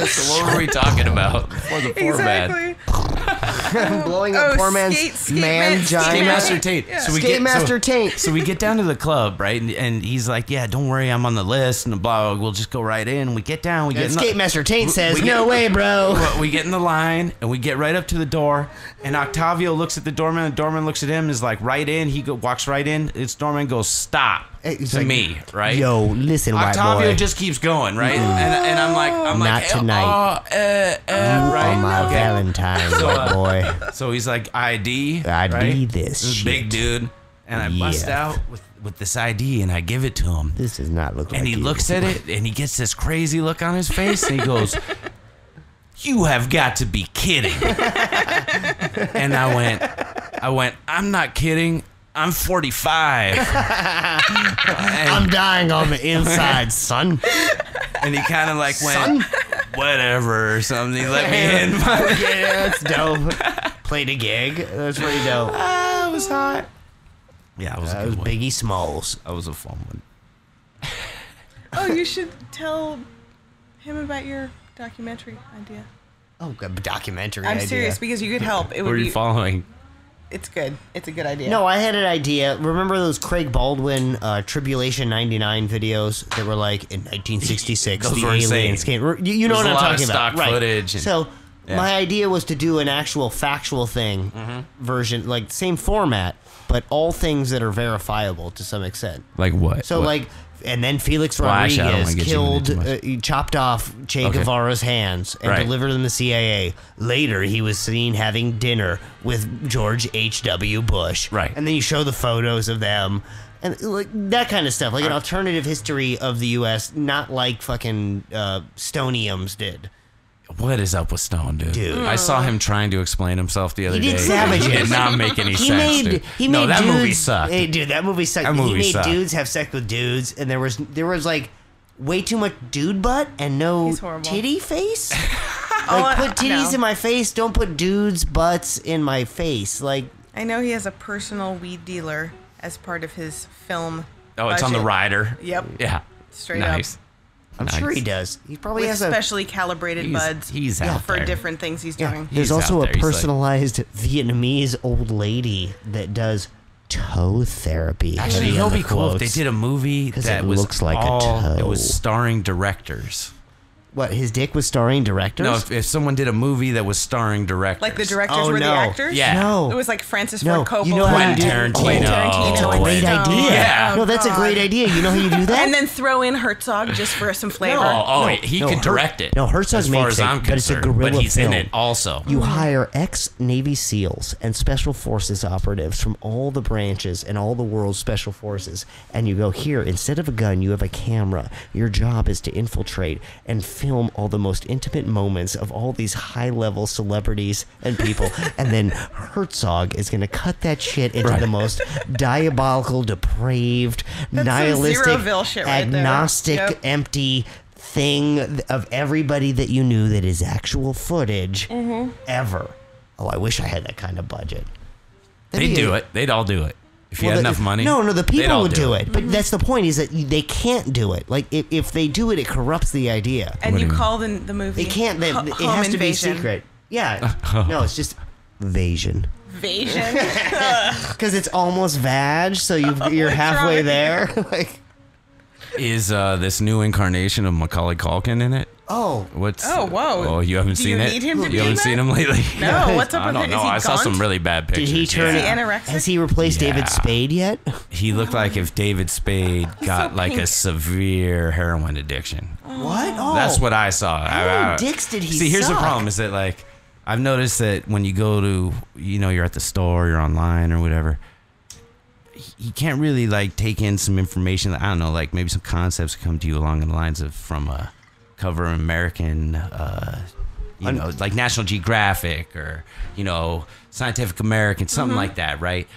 So what were we talking about before the poor man? Exactly. Blowing up poor man's man Skate giant. Master Tate. Yeah. So we Skate get Master Tate. So we get down to the club, right? And he's like, "Yeah, don't worry, I'm on the list." And blah, we'll just go right in. We get down. We get in the, Skate Master Tate says, we get- "No way, bro." we get in the line and we get right up to the door. And Octavio looks at the doorman. The doorman looks at him. And is like, right in. He walks right in. It's doorman goes, "Stop." It's To like, me, right? Yo, listen, white Octavio boy. just keeps going, right? And I'm like, Not like, tonight. right? On my Okay. Valentine, So, white boy. So he's like, ID. ID right? this This shit. big dude. And I bust Yeah. out with this ID and I give it to him. This does not look like And he you. looks at it and he gets this crazy look on his face and he goes, "You have got to be kidding." And I went, "I'm not kidding. I'm 45. I'm dying on the inside, son. And he kind of like went, Son? "Whatever," or something. He let me in. Yeah, that's dope. Played a gig. That's pretty dope. It was hot. Yeah, it was a That good was one. Biggie Smalls. That was a fun one. Oh, you should tell him about your documentary idea. Oh, good documentary I'm idea. serious because you could help. It Who would are be. you following? It's good. It's a good idea. No, I had an idea. Remember those Craig Baldwin Tribulation 99 videos that were like in 1966 Those the were insane. aliens came. You know There's what a I'm lot of talking about, stock right? footage and- So Yeah. my idea was to do an actual factual thing version, like same format, but all things that are verifiable to some extent. Like what? So What? like, and then Felix Well, actually, I don't Rodriguez wanna get you killed, into too he chopped off Che Okay. Guevara's hands and Right. delivered them to CIA. Later, he was seen having dinner with George H.W. Bush. Right. And then you show the photos of them. And like that kind of stuff, like an alternative history of the U.S., not like fucking Stoniums did. What is up with Stone, dude? Dude. I saw him trying to explain himself the other He day. did Savages. It did not make any He sense, made dude. he No, made that dudes, movie sucked. Hey, dude, that movie sucked. That movie he made sucked. dudes have sex with dudes, and there was like way too much dude butt and no He's horrible. titty face. Oh, Like put titties no. in my face. Don't put dudes' butts in my face. Like I know he has a personal weed dealer as part of his film. Oh, it's on the budget. rider. Yep. Yeah. Straight nice. up. I'm sure he does. He probably With has a. specially calibrated buds He's out for there. different things he's Yeah, doing. there's He's also out a there. He's like- personalized Vietnamese old lady that does toe therapy. Actually, Heavy he'll on the be cool if they quotes. did a movie 'Cause that it was looks like a all, toe. it was starring directors. What, his dick was starring directors? No, if someone did a movie that was starring directors. Like the directors Oh, were no. the actors? Yeah. No. It was like Francis No, Ford Coppola. you know how you Quentin do- Tarantino. It's a and great Stone. idea. Yeah. No, that's a great idea. You know how you do that? And then throw in Herzog just for some flavor. He no, could direct it. no, Herzog as far makes as it, I'm but it's a concerned. guerrilla But he's in film. it also. You hire ex-Navy SEALs and Special Forces operatives from all the branches and all the world's Special Forces, and you go, here, instead of a gun, you have a camera. Your job is to infiltrate and film all the most intimate moments of all these high-level celebrities and people, and then Herzog is going to cut that shit into the most diabolical, depraved, That's some nihilistic, Zeroville shit right there. agnostic, Yep. empty thing of everybody that you knew that is actual footage ever. Oh, I wish I had that kind of budget. They'd do it. They'd all do it. If you Well, had the- enough money. No, the they'd people all would do it. But that's the point, is that they can't do it. Like, if they do it, it corrupts the idea. And What you do you call the movie They can't, it Home has to be Invasion. secret. Yeah. No, it's just Vasion. Invasion. Because it's almost vag, so you're halfway right. there. Like, Is this new incarnation of Macaulay Culkin in it? oh. What's? Oh, whoa. Oh, you haven't Do seen you it? need him to be You haven't in seen that? him lately? No, what's up I with don't him? know. Is he I saw gaunt? some really bad pictures. Did he turn yeah. Is he anorexic? Has he replaced Yeah. David Spade yet? He looked like if David Spade got so like a pink. severe heroin addiction. What? Oh. That's what I saw. How many dicks did he See, here's the suck? problem: is that like I've noticed that when you go to, you're at the store, you're online or whatever, you can't really like take in some information. I don't know, like maybe some concepts come to you along the lines of from a cover of American, like National Geographic or Scientific American, something like that, right?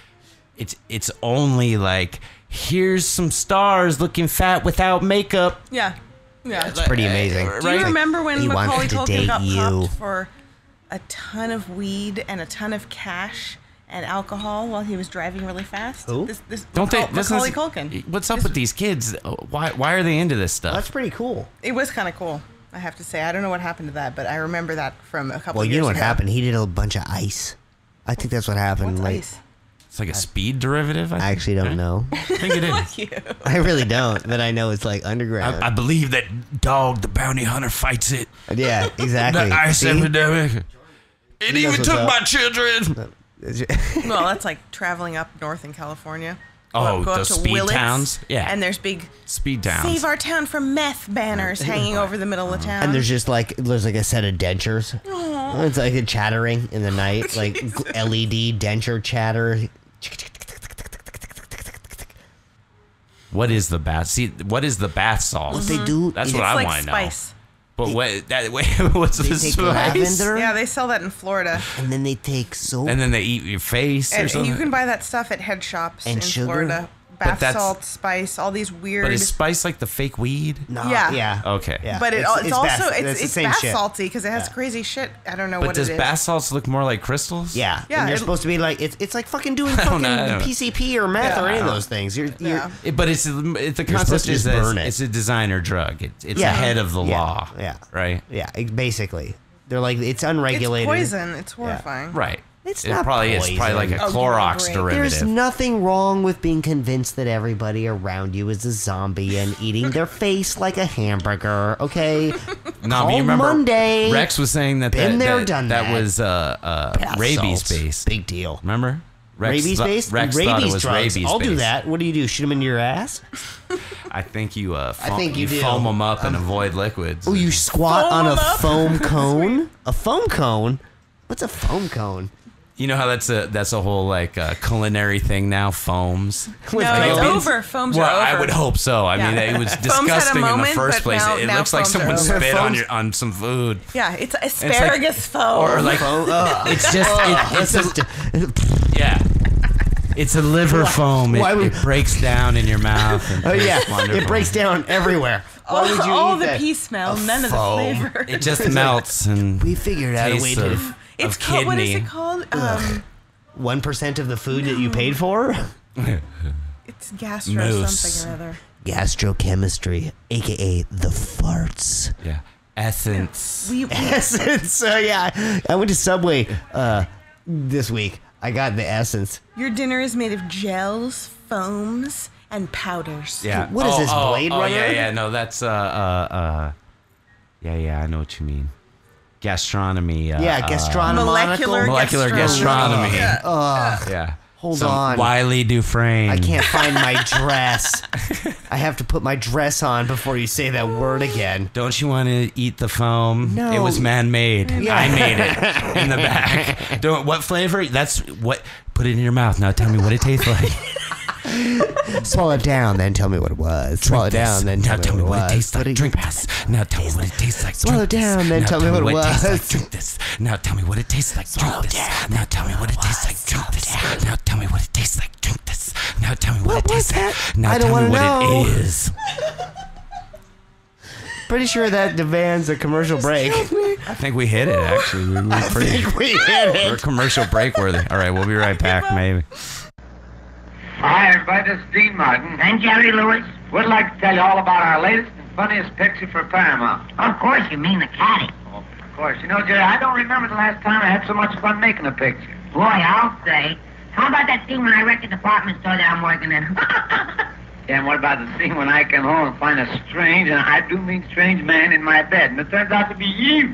It's only like, here's some stars looking fat without makeup. Yeah. Yeah. It's pretty amazing. Do you remember when He Macaulay wanted to Culkin date got you. popped for a ton of weed and a ton of cash and alcohol while he was driving really fast. Who? Macaulay Culkin. What's up with these kids? Why are they into this stuff? That's pretty cool. It was kind of cool, I have to say. I don't know what happened to that, but I remember that from a couple of years ago. Well, you know what happened? He did a bunch of ice. I think that's what happened. What's like, ice? It's like a speed derivative. I actually don't know. I think it is. Fuck you. I really don't, but I know it's like underground. I believe that dog, the bounty hunter, fights it. Yeah, exactly. The ice See? epidemic. It He knows even what's took up. my children. Well, that's like traveling up north in California. Oh, Go up those to speed Willits, towns? Yeah. And there's big Speed towns. "Save our town from meth" banners hanging over the middle of town. And there's like a set of dentures. It's like a chattering in the night, like LED denture chatter. What is the bath? See, what is the bath salt? What they do? That's is what it's I like want to know. spice. But what's they the take spice? lavender, Yeah, they sell that in Florida. and then they take soap. And then they eat your face or And something. you can buy that stuff at head shops And in sugar? Florida. But Bath that's- salt, spice, all these weird. But is spice like the fake weed? No, Yeah. yeah. Okay. Yeah. But it's bath- also the it's same bath shit. salty because it has Yeah. crazy shit. I don't know But what does it is. bath salts look more like crystals? Yeah, Yeah, and you're it- supposed to be like it's like fucking doing don't fucking know, I don't know. PCP or meth or any of Yeah. those things. You're Yeah. But it's the supposed concept to is just that burn it. it's a designer drug. It's Yeah. ahead of the Yeah. law. Yeah. Right. yeah, basically they're like it's It's unregulated. poison. It's horrifying. Right. It's it not probably is probably like a poison. Oh, give me a Clorox break. derivative. There's nothing wrong with being convinced that everybody around you is a zombie and eating their face like a hamburger. Okay, No, but Call you remember Monday. Rex was saying that Been there, that, done that that. was Bath rabies salts. based. Big deal. Remember? Rex Rabies thought- based. Rex rabies thought it was drugs. rabies I'll do based. that. What do you do? Shoot them in your ass? I think you think you do. foam them up and avoid liquids. Oh, you squat Foam on a 'em up? foam cone? A foam cone? What's a foam cone? You know how that's a whole like culinary thing now, foams. No, Like it's a- over. Foams Well, are over. I would hope so. I mean, Yeah. it was Foams had a disgusting in the moment, first but place. now- It now looks like foams are someone over. spit on Foams- on some food. Yeah, it's like- asparagus foam. Or like Foam? Ugh. it's just It's it's just yeah. It's a liver foam. Why would- It breaks down in your mouth. And oh yeah, it's wonderful. it breaks down everywhere. Why would you all eat the that? pea smell, A none of the foam. flavor. It just melts and We figured out a way tastes to of, It's of called. What is kidney. it called? 1% of the food that you paid for. It's gastro Moose. something or other. Gastrochemistry, aka the farts. Yeah, essence. We Essence. So yeah, I went to Subway this week. I got the essence. Your dinner is made of gels, foams, and powders. Yeah. What is this, Blade Runner? Yeah. No, that's yeah. I know what you mean. Gastronomy. Yeah, gastronomical. molecular gastronomy. Yeah. Hold Some on. Wiley Dufresne. I can't find my dress. I have to put my dress on before you say that word again. Don't you want to eat the foam? No. It was man-made. Yeah. I made it in the back. Don't. What flavor? That's what. Put it in your mouth. Now tell me what it tastes like. Swallow it down, then tell me what it was. Swallow it Drink this. down, then now tell me what it tastes was. like. Drink this. Now tell me what it tastes like. Swallow Drink this. down, then Now tell me what it tastes like. was. Drink this. Now tell me what it tastes like. Drink this. Now tell me what it tastes like. Drink this. Now tell me what it tastes like. Drink this. Now tell me what it tastes like. Now I don't tell me wanna know. what it is. Pretty sure that demands a commercial break. I think we hit it. Actually, we were pretty. we hit We're it. commercial break worthy. All right, we'll be right back. Maybe. Hi, everybody. This is Dean Martin. And Jerry Lewis? We'd like to tell you all about our latest and funniest picture for Paramount. Of course, you mean the caddy. Of course. You know, Jerry, I don't remember the last time I had so much fun making a picture. Boy, I'll say. How about that scene when I wrecked the department store that I'm working in? Yeah, and what about the scene when I came home and find a strange, and I do mean strange man in my bed, and it turns out to be you?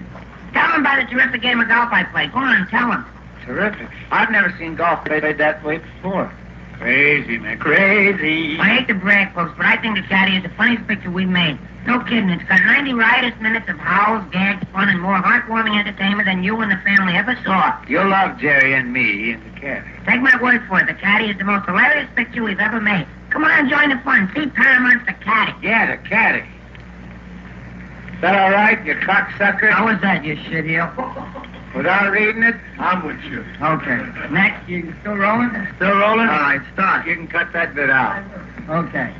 Tell him about the terrific game of golf I played. Go on, tell him. Terrific. I've never seen golf played that way before. Crazy, man. Crazy. I hate to brag, folks, but I think the caddy is the funniest picture we've made. No kidding. It's got 90 riotous minutes of howls, gags, fun, and more heartwarming entertainment than you and the family ever saw. You'll love Jerry and me and the caddy. Take my word for it. The caddy is the most hilarious picture we've ever made. Come on, join the fun. See Paramount's The Caddy. Yeah, the caddy. Is that all right, you cocksucker? How was that, you shitheel? Without reading it, I'm with you. Okay. Next, you still rolling? Still rolling? All right, start. You can cut that bit out. Okay.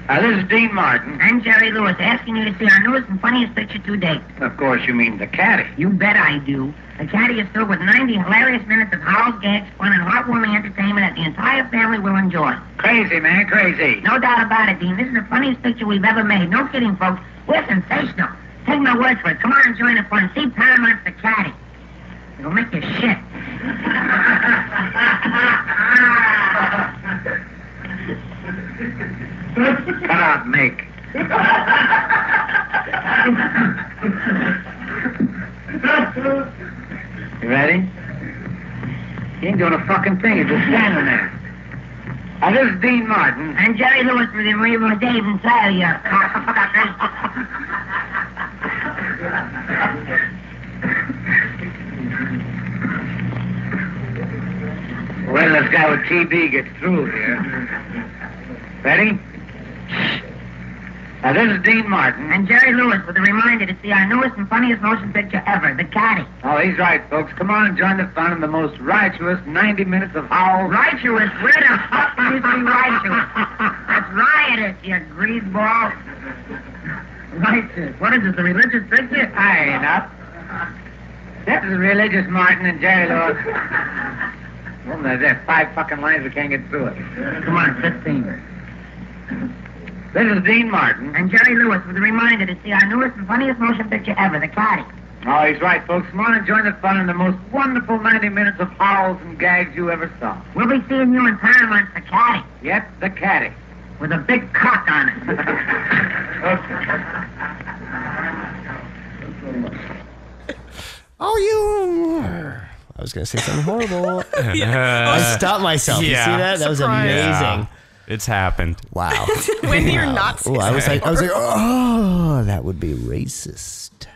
This is Dean Martin. And Jerry Lewis asking you to see our newest and funniest picture to date. Of course, you mean the caddy. You bet I do. The caddy is filled with 90 hilarious minutes of howls, gags, fun, and heartwarming entertainment that the entire family will enjoy. Crazy, man, crazy. No doubt about it, Dean. This is the funniest picture we've ever made. No kidding, folks. We're sensational. Take my word for it. Come on and join the fun. See Paramount's The Caddy. It'll make you shit. Cut out make. You ready? He ain't doing a fucking thing. He's just standing there. This is Dean Martin. And Jerry Lewis with him, we were Dave and Sally, Well, this guy with TB gets through here. Ready? This is Dean Martin. And Jerry Lewis with a reminder to see our newest and funniest motion picture ever, The Caddy. Oh, he's right, folks. Come on and join the fun in the most righteous 90 minutes of howls. Righteous? Where the fuck do you see righteous? That's riotous, you greaseball. Righteous. What is this, a religious picture? I ain't up. This is religious Martin and Jerry Lewis. Well, there's 5 fucking lines we can't get through it. Come on, 15. This is Dean Martin. And Jerry Lewis with a reminder to see our newest and funniest motion picture ever, The Caddy. Oh, he's right, folks. Come on and join the fun in the most wonderful 90 minutes of howls and gags you ever saw. We'll be seeing you in Paramount's The Caddy. Yep, the caddy. With a big cock on it. Oh, you... I was going to say something horrible. I stopped myself. You see that? That was amazing. It's happened. Wow. When you're not Oh, I was like, oh, that would be racist.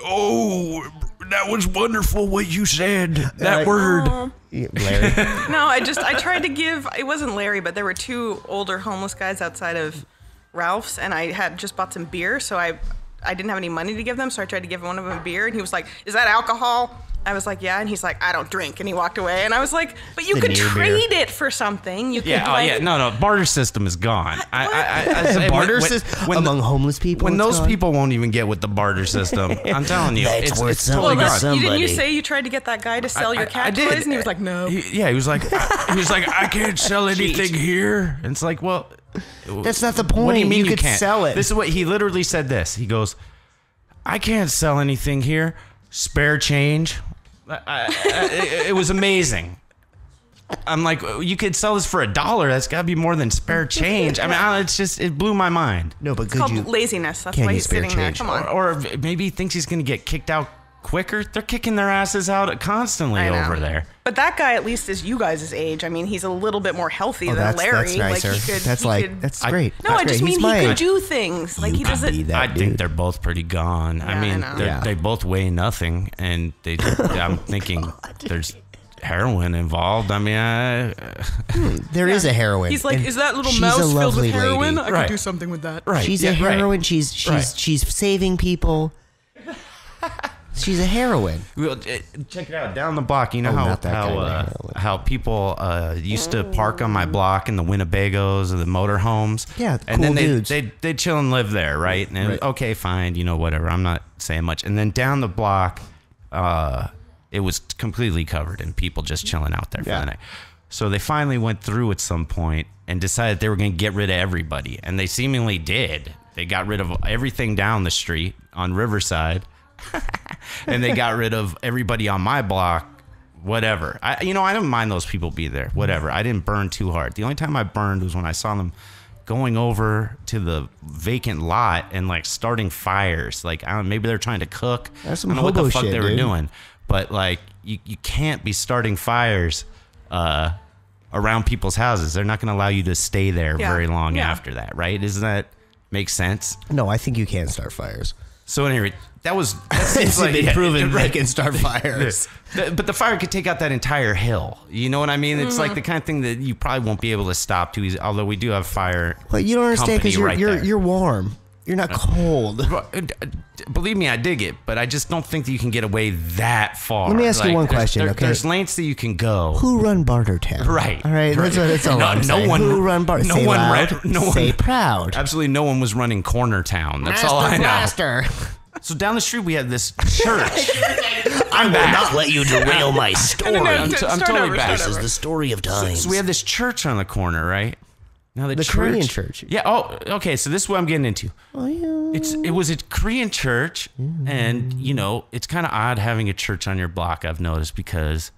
Oh, that was wonderful what you said. That word. Yeah, Larry. No, I tried to give, it wasn't Larry, but there were 2 older homeless guys outside of Ralph's, and I had just bought some beer, so I didn't have any money to give them, so I tried to give one of them a beer, and he was like, is that alcohol? I was like, yeah, and he's like, I don't drink, and he walked away, and I was like, but you could trade it for something. You could No, barter system is gone. Barter system among homeless people. When those people won't even get with the barter system, I'm telling you, it's totally gone. Didn't you say you tried to get that guy to sell your cat toys, and he was like, no. He was like, I can't sell anything here. And it's like, well, that's not the point. What do you mean you can't sell it? This is what he literally said. He goes, I can't sell anything here. Spare change. It was amazing. I'm like, you could sell this for $1. That's got to be more than spare change. I mean, it blew my mind. No, but it's called laziness. That's why he's sitting there. Come on. Or maybe he thinks he's going to get kicked out quicker. They're kicking their asses out constantly over there. But that guy at least is you guys' age. I mean, he's a little bit more healthy than Larry. That's nicer. That's great. No, I just mean he could do things. Like he doesn't. I think they're both pretty gone. I mean, they both weigh nothing, and I'm thinking there's heroin involved. I mean, there is a heroin. He's like, is that little mouse filled with heroin? I could do something with that. Right. She's a heroine. She's saving people. She's a heroine. Well, check it out. Down the block, you know how people used to park on my block in the Winnebagos or the motorhomes? Yeah, and cool then dudes. they'd chill and live there, right? And okay, fine, whatever. I'm not saying much. And then down the block, it was completely covered in people just chilling out there for the night. So they finally went through at some point and decided they were going to get rid of everybody. And they seemingly did. They got rid of everything down the street on Riverside. And they got rid of everybody on my block, whatever. I don't mind those people be there, whatever. I didn't burn too hard. The only time I burned was when I saw them going over to the vacant lot and like starting fires. Like, I don't know, maybe they're trying to cook. That's some I don't know what the fuck shit, they were doing. But like, you can't be starting fires around people's houses. They're not going to allow you to stay there very long after that, right? Doesn't that make sense? No, I think you can start fires. So anyway, that seems like been proven they can start fires. But the fire could take out that entire hill. You know what I mean? It's like the kind of thing that you probably won't be able to stop too easy. Although we do have fire. Well, you don't understand because you're warm. You're not cold. Believe me, I dig it, but I just don't think that you can get away that far. Let me ask you one question, okay? There's lengths that you can go. Who run Bartertown? Right. All right. That's what it's all I'm saying. Who run Bartertown? Say loud. Say proud. Absolutely no one was running Corner Town. That's all I know. Blaster. So down the street we had this church. I will not let you derail my story. I'm totally back. This is the story of times. So we had this church on the corner, right? Now the Korean church. Yeah. Oh, okay. So this is what I'm getting into. Oh yeah. It was a Korean church, and you know it's kind of odd having a church on your block. I've noticed because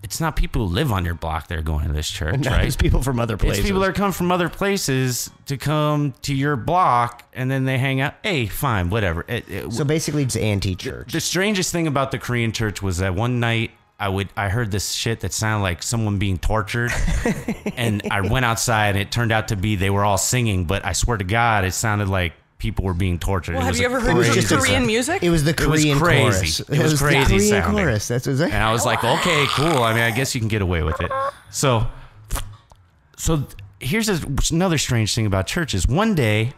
it's not people who live on your block that are going to this church, right? It's people from other places. It's people that come from other places to come to your block, and then they hang out. Hey, fine, whatever. So basically, it's anti-church. The strangest thing about the Korean church was that one night I heard this shit that sounded like someone being tortured, and I went outside, and it turned out to be they were all singing, but I swear to God, it sounded like people were being tortured. Well, have you ever heard of Korean music? It was the Korean chorus. It was crazy the Korean sounding. chorus. That's what it was. And I was like, okay, cool. I mean, I guess you can get away with it. So here's another strange thing about churches. One day,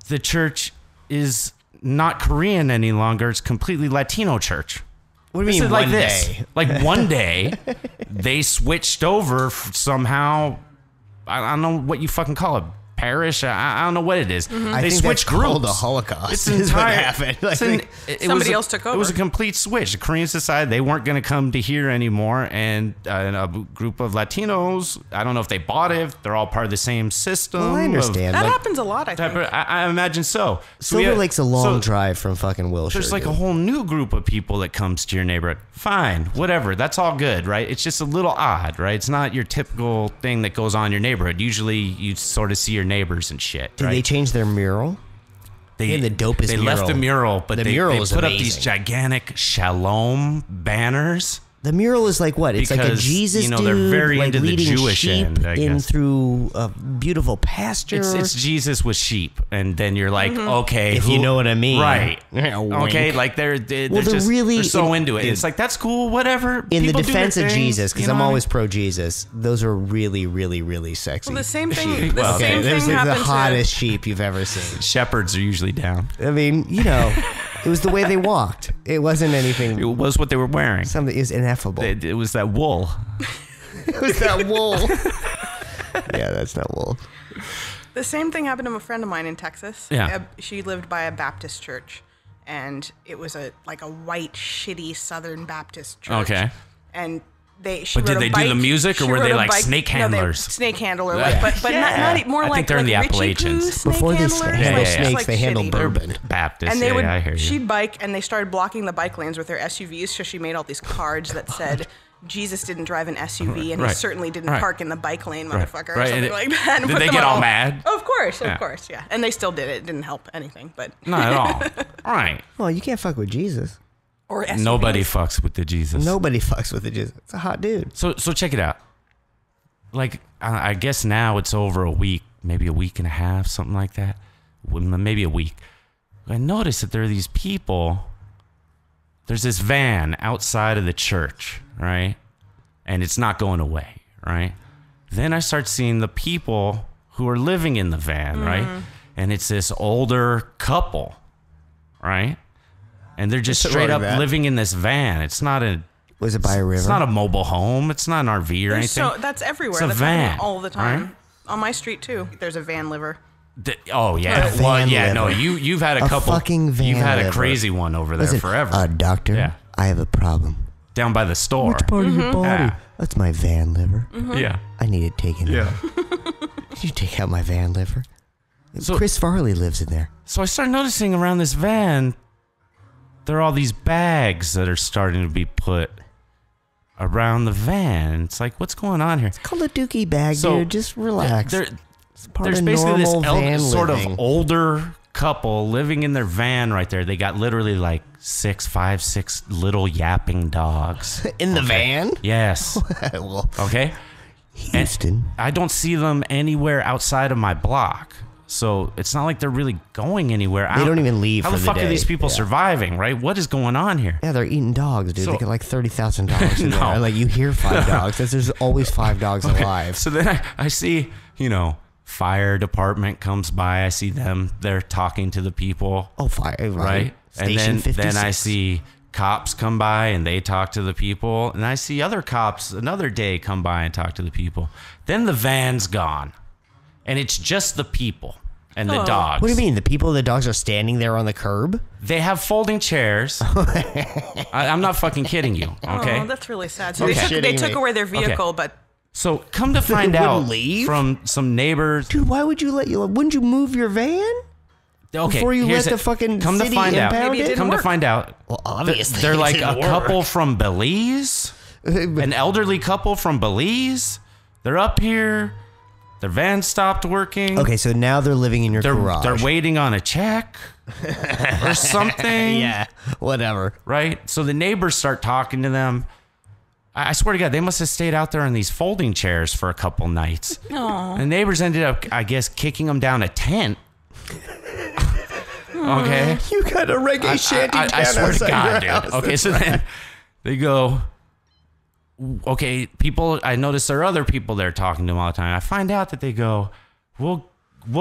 the church is not Korean any longer. It's completely Latino church. What do you mean like one this. day? Like one day, they switched over somehow. I don't know what you fucking call it. Parish? I don't know what it is. I They think switched that's called groups. the Holocaust. It's is what entire- happened. Like, Somebody else took over. It was a complete switch. The Koreans decided they weren't going to come to here anymore, and a group of Latinos, I don't know if they bought it, if they're all part of the same system. well, I understand. That Like, happens a lot, I think. I imagine so. Silver Lake's a long so drive from fucking Wilshire. There's like dude. a whole new group of people that comes to your neighborhood. Fine, whatever. That's all good, right? It's just a little odd, right? It's not your typical thing that goes on in your neighborhood. Usually you sort of see your neighbors and shit. Did right? they change their mural? They had the dopest They mural. left the mural, but The they mural is put up these amazing. gigantic shalom banners. The mural is like what? It's like a Because, Jesus you know, they're dude, very like into the leading Jewish sheep end, I in guess. through a beautiful pasture. It's Jesus with sheep, and then you're like, okay, If you know what I mean. right? Yeah, wink. Okay, like they're they're just really- they're so in- into it. It's like that's cool, whatever. in the People do their defense of thing, Jesus, because you know I'm what I always mean? pro Jesus. Those are really, really, really sexy. Well, the same thing. The Well, okay, same There's thing like the happened hottest sheep you've ever seen. Shepherds are usually down. I mean, you know, it was the way they walked. It wasn't It anything. was what they were wearing. Something is ineffable. It was that wool. It was that wool. Yeah, that's not wool. The same thing happened to a friend of mine in Texas. Yeah. She lived by a Baptist church, and it was a white, shitty Southern Baptist church. Okay. And they. But did rode a they do the bike- music, or she were rode they a like bike- snake No, handlers? snake handler, Yeah. but not more I like think they're in the Richie Appalachians. Poo snake Before they handlers, handle like, just snakes, like they handle shitty. bourbon. Baptist. And they yeah, would, I hear you. she'd bike, and they started blocking the bike lanes with their SUVs. So she made all these cards that said, "Jesus didn't drive an SUV, and Right. he certainly didn't Right. park in the bike lane, Right. motherfucker," Right. or something And like that. and did put they them get all on mad? Of course, Yeah. yeah. And they still did it. It didn't help anything, but Not at all. All right. Well, you can't fuck with Jesus. or SUVs. Nobody fucks with the Jesus. Nobody fucks with the Jesus. It's a hot dude. So check it out. Like I guess now it's over a week, maybe a week and a half, something like that. Maybe a week. I noticed that there are these people. There's this van outside of the church, right? And it's not going away, right? Then I start seeing the people who are living in the van, right? And it's this older couple, right? And they're just What's straight wrong up with that? living in this van. It's not a Was it by a river? It's not a mobile home. It's not an RV or anything. So that's everywhere. It's a that's van, happening all the time. right? On my street too. There's a van liver. Oh yeah, A well van yeah, no, liver. you've had a A couple. fucking van You've had a liver. crazy one over there Listen, forever. doctor, Yeah. I have a problem. Down by the store. Which part of your body? Yeah. That's my van liver. Yeah. I need it taken out. Can you take out my van liver? So- Chris Farley lives in there. So I started noticing around this van, there are all these bags that are starting to be put around the van. It's like, what's going on here? Call a dookie bag, So, dude. Just relax. There, It's part there's of basically this normal van sort living. of older couple living in their van right there. They got literally like 6 little yapping dogs. in the van. Yes. Well, Okay. Houston. I don't see them anywhere outside of my block. So it's not like they're really going anywhere. They don't even leave How for the the fuck are day. these people Yeah. surviving, right? What is going on here? Yeah, they're eating dogs, dude. So- They get like $30,000 in No. there. Like you hear 5 dogs. There's always 5 dogs alive. So then I see, fire department comes by. I see them. They're talking to the people. Oh, fire! Right. Station and 56. then I see cops come by and they talk to the people. And I see other cops another day come by and talk to the people. Then the van's gone. And it's just the people and the dogs. What do you mean? The people and the dogs are standing there on the curb? They have folding chairs. I'm not fucking kidding you. Okay. Oh, that's really sad. So Okay. they took away their vehicle, but So come to find wouldn't out leave? from some neighbors. Dude, why would you wouldn't you move your van? Okay, Before you here's let it. the fucking come to city find out. impound Maybe it it? didn't Come to work. find out. Well, obviously they're it like didn't a work. couple from Belize, an elderly couple from Belize. They're up here. Their van stopped working. Okay, so now they're living in your garage. They're waiting on a check or something. Yeah, whatever. Right? So the neighbors start talking to them. I swear to God, they must have stayed out there on these folding chairs for a couple nights. Aww. The neighbors ended up, I guess, kicking them down a tent. Okay? You got a reggae shanty I swear to God, dude. Okay, so then they go, okay, people, I notice there are other people there talking to them all the time. I find out that they go, we'll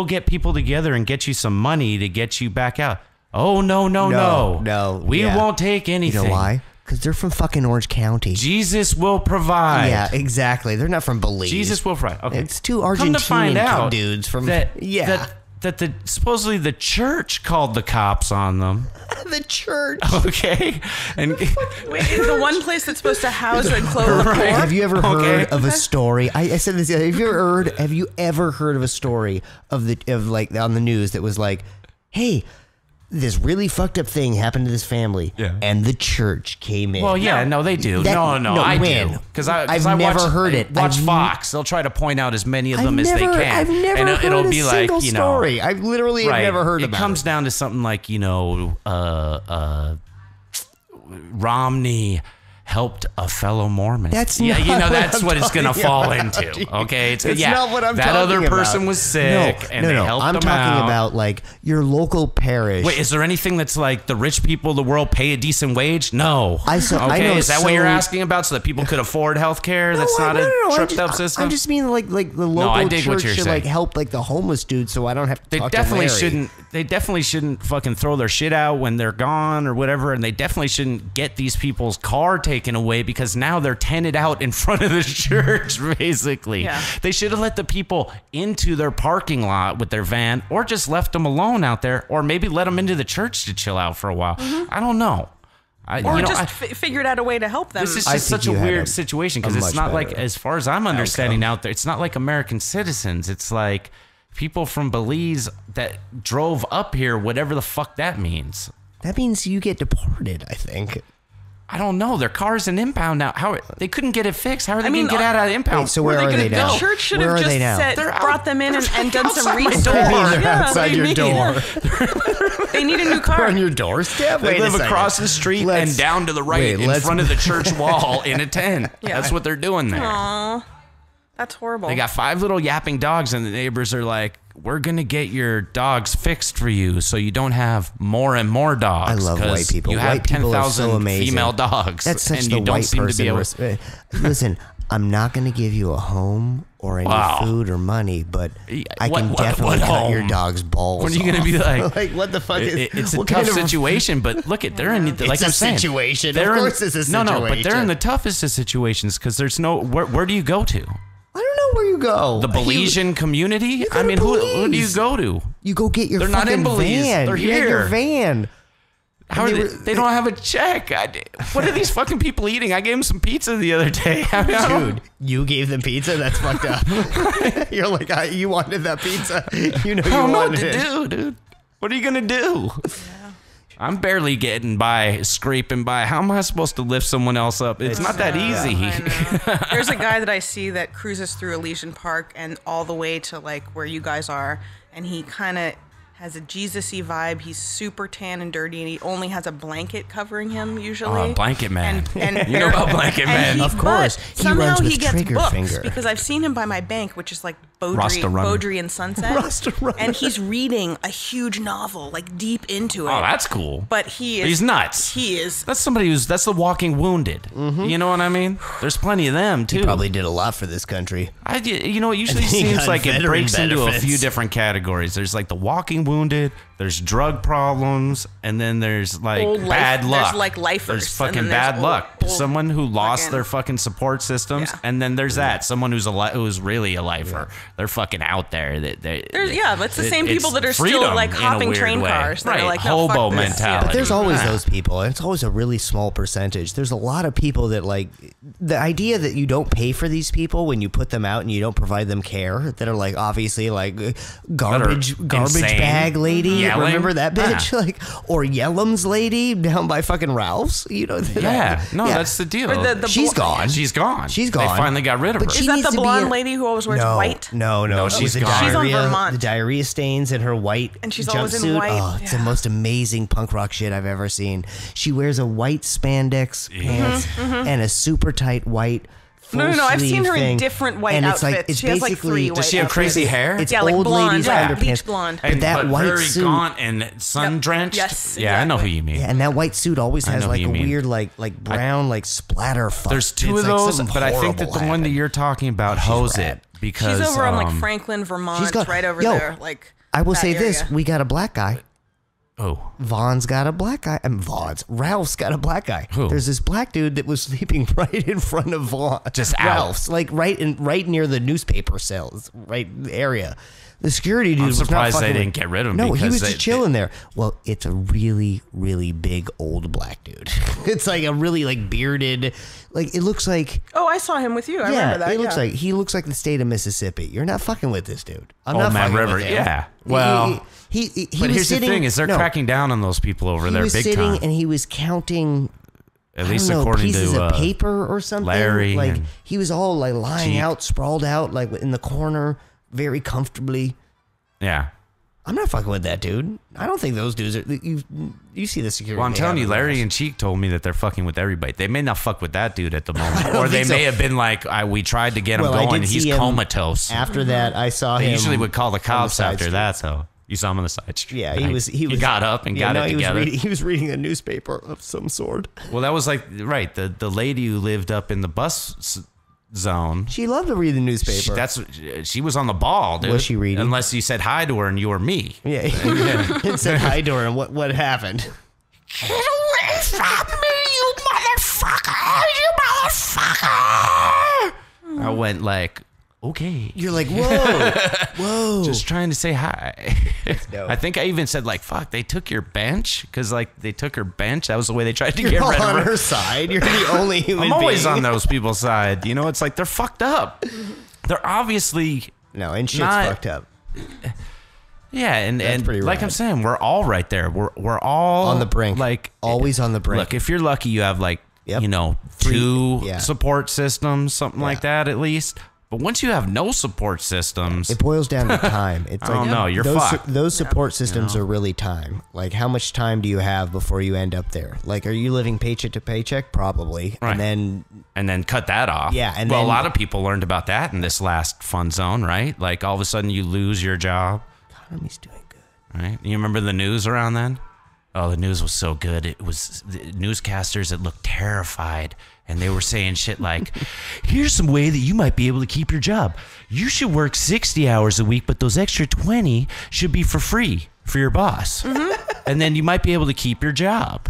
get people together and get you some money to get you back out. Oh, no. We won't take anything. You know why? Because they're from fucking Orange County. Jesus will provide. Yeah, exactly. They're not from Belize. Jesus will provide. Okay. It's two Come to find Argentinian out dudes from that the supposedly the church called the cops on them. the church. Okay, and wait, is the one place that's supposed to house and clothe the poor? Have you ever heard Okay. of a story? I said this. Have you ever heard of a story of like on the news that was like, hey, this really fucked up thing happened to this family, and the church came in. well, yeah, no, they do. No, I do because I've I never watch, heard it. Watch I've Fox. They'll try to point out as many of I've them as never, they can. I've never and heard it'll a be like single you know, story. I literally have never heard it about comes down to something like Romney helped a fellow Mormon. That's yeah, not you know what that's I'm what it's gonna talking fall about, into. dude. Okay, it's It's yeah, not what I'm that talking other person about. was sick, and they helped I'm them talking out. about like your local parish. Wait, is there anything that's like the rich people of the world pay a decent wage? No. I know is that what you're so- asking about so that people could afford health care? That's not a tripped up system? I just mean like the local I dig what church you're should saying. like help like the homeless dude, so I don't have to. They talk definitely to Larry. shouldn't. They definitely shouldn't fucking throw their shit out when they're gone or whatever, and they definitely shouldn't get these people's car taken away because now they're tented out in front of the church. Basically, Yeah. They should have let the people into their parking lot with their van, or just left them alone out there, or maybe let them into the church to chill out for a while. I don't know. Or figured out a way to help them. This is I just think such a you had weird a situation because much it's not like, better as far as I'm understanding out there, it's not like American citizens. It's like people from Belize that drove up here, whatever the fuck that means. That means you get deported, I think. I don't know. Their car's an impound now. How they couldn't get it fixed? How are they mean, going to get out of impound? Wait, so where are they The now? church should Where have are just they now? brought them in and done some outside my research. door. They're Yeah, outside what do your you door. mean? They need a new car. On your doorstep? They Wait a live second. across the street Let's- and down to the right wait, in let's- front of the church wall in a tent. Yeah. That's what they're doing there. Aw, that's horrible. They got 5 little yapping dogs, and the neighbors are like, we're going to get your dogs fixed for you so you don't have more and more dogs. I love 'cause white people. You have White people are so 10,000 amazing. female dogs. That's such and the you don't white seem person. to be able Listen, I'm not going to give you a home or any Wow. food or money, but I What- can what- definitely what cut your home? dog's balls. When are you going to be off. like, like what the fuck is? It's a what tough kind of- situation, but look at they're in like It's a I'm saying, situation. Of they're course it's a No, but they're situation. in the toughest of situations because there's no where do you go to? I don't know where you go. The Belizean community? go I to mean, who do you Belize. go to? You go get your They're not in fucking Belize. van. They're You got your here. van. How are They they? were- They don't have a check. What are these fucking people eating? I gave them some pizza the other day. I mean, I don't- Dude, you gave them pizza? That's fucked up. You're like, you wanted that pizza. You know I you don't know what wanted to it. do, dude. What are you gonna do? I'm barely getting by, scraping by. How am I supposed to lift someone else up? It's not that easy. I know. There's a guy that I see that cruises through Elysian Park and all the way to like where you guys are, and he kind of has a Jesus-y vibe. He's super tan and dirty, and he only has a blanket covering him usually. Blanket man. And You know about Blanket Man. Of course. But He somehow runs with he gets trigger books finger. because I've seen him by my bank, which is like Rasta runner. Beaudry and Sunset. Rasta runner. And he's reading a huge novel, like deep into it. Oh, that's cool. But he's nuts. He is. That's that's the walking wounded. You know what I mean? There's plenty of them too. He probably did a lot for this country. It usually he seems got like it veteran breaks into a benefits. few different categories. There's like the walking wounded, there's drug problems, and then there's like Old bad life- luck. there's, like, lifers, There's and fucking then there's bad luck. old Someone who lost fucking- their fucking support systems, Yeah. and then there's someone who's really a lifer. They're fucking out there. It's the same people that are still freedom like in a hopping weird train way. cars. That Right, are like, no, fuck hobo this. mentality. But there's always Yeah. those people, and it's always a really small percentage. There's a lot of people that like the idea that you don't pay for these people when you put them out and you don't provide them care. That are like obviously like garbage insane. bag lady. Yelling. Remember that bitch? Yeah. Like or Yellum's lady down by fucking Ralph's. You know? That's the deal. Or the She's blo- gone. She's gone. She's They gone. finally got rid of her. But Is she that needs the to be blonde in- lady who always wears No, white? no. she's the gone. She's on diarrhea, Vermont. the diarrhea stains in her white And she's jumpsuit. always in white. Oh, it's the Yeah. most amazing punk rock shit I've ever seen. She wears a white spandex pants and a super tight white. No, I've seen full-sleeve her in thing. different white And it's outfits. Like, it's She has like basically- 3 Does white she have crazy outfits. hair? It's Yeah, like old blonde, ladies' yeah, underpants. bleach blonde. But that white very suit, gaunt and sun drenched. Yes, Yeah, I know who exactly. you mean. yeah, and that white suit always I has know who like you a mean. weird like brown like splatter. Fuck. There's two It's of like those, something but I think that horrible the one that happened. you're talking about hose rad. it because She's over on like Franklin, Vermont. she's got- right over Yo, there. Like I will that say this: area. we got a black guy. Oh, Vaughn's got a black guy. Ralph's got a black guy. Who? There's this black dude that was sleeping right in front of Vaughn. Just out. Ralph's, like right near the newspaper cells, right area. The security dude I'm was not surprised they fucking didn't with- get rid of him. No, he because was just chilling there. Well, it's a really, really big old black dude. It's like a really like bearded, like it looks like. Oh, I saw him with you. I Yeah, remember that. it looks like he looks like the state of Mississippi. You're not fucking with this dude. I'm Old not Man fucking River, with him. yeah. Well, he but was here's sitting, the thing: is they're no, cracking down on those people over he there was big sitting time. and he was counting At I least don't know, according pieces to of paper or something. Larry like and he was all like lying Cheap. out, sprawled out, like in the corner, very comfortably. yeah. I'm not fucking with that dude. I don't think those dudes are. You see the security. Well, I'm they telling have you, in Larry those. and Cheek told me that they're fucking with everybody. They may not fuck with that dude at the I moment, don't or they think so. may have been like, we tried to get him Well, I going. did He's see him comatose. After that, I saw They him. usually would call the on cops side after street. that, though. You saw him on the side street. Yeah, right? he got up and got it together. He was reading a newspaper of some sort. Well, that was like right. The lady who lived up in the bus zone. She loved to read the newspaper. She was on the ball, dude. Was she reading? Unless you said hi to her and you were me. Yeah, it said hi to her, and what happened? Get away from me, you motherfucker! You motherfucker! I went like, okay. You're like, whoa. Just trying to say hi. dope. I think I even said like, fuck, they took your bench because like they took her bench. That was the way they tried to You're get rid on of her. her side. You're the only human I'm always being. on those people's side. You know, it's like they're fucked up. They're obviously No, and shit's Not- fucked up. yeah, and pretty like rad. I'm saying, we're all right there. We're all On the brink. Like Always on the brink. Look, if you're lucky, you have like Yep. 2 yeah. support systems, something like that at least. But once you have no support systems, It boils down to time. It's I don't know, you're those, fucked. Those support systems are really time. Like, how much time do you have before you end up there? Like, are you living paycheck to paycheck? Probably. Right. And then cut that off. Yeah, and well, then- a lot of people learned about that in this last fun zone, right? Like all of a sudden you lose your job, economy's doing good. right? You remember the news around then? Oh, the news was so good. It was the newscasters that looked terrified, and they were saying shit like, here's some way that you might be able to keep your job. You should work 60 hours a week, but those extra 20 should be for free for your boss. And then you might be able to keep your job.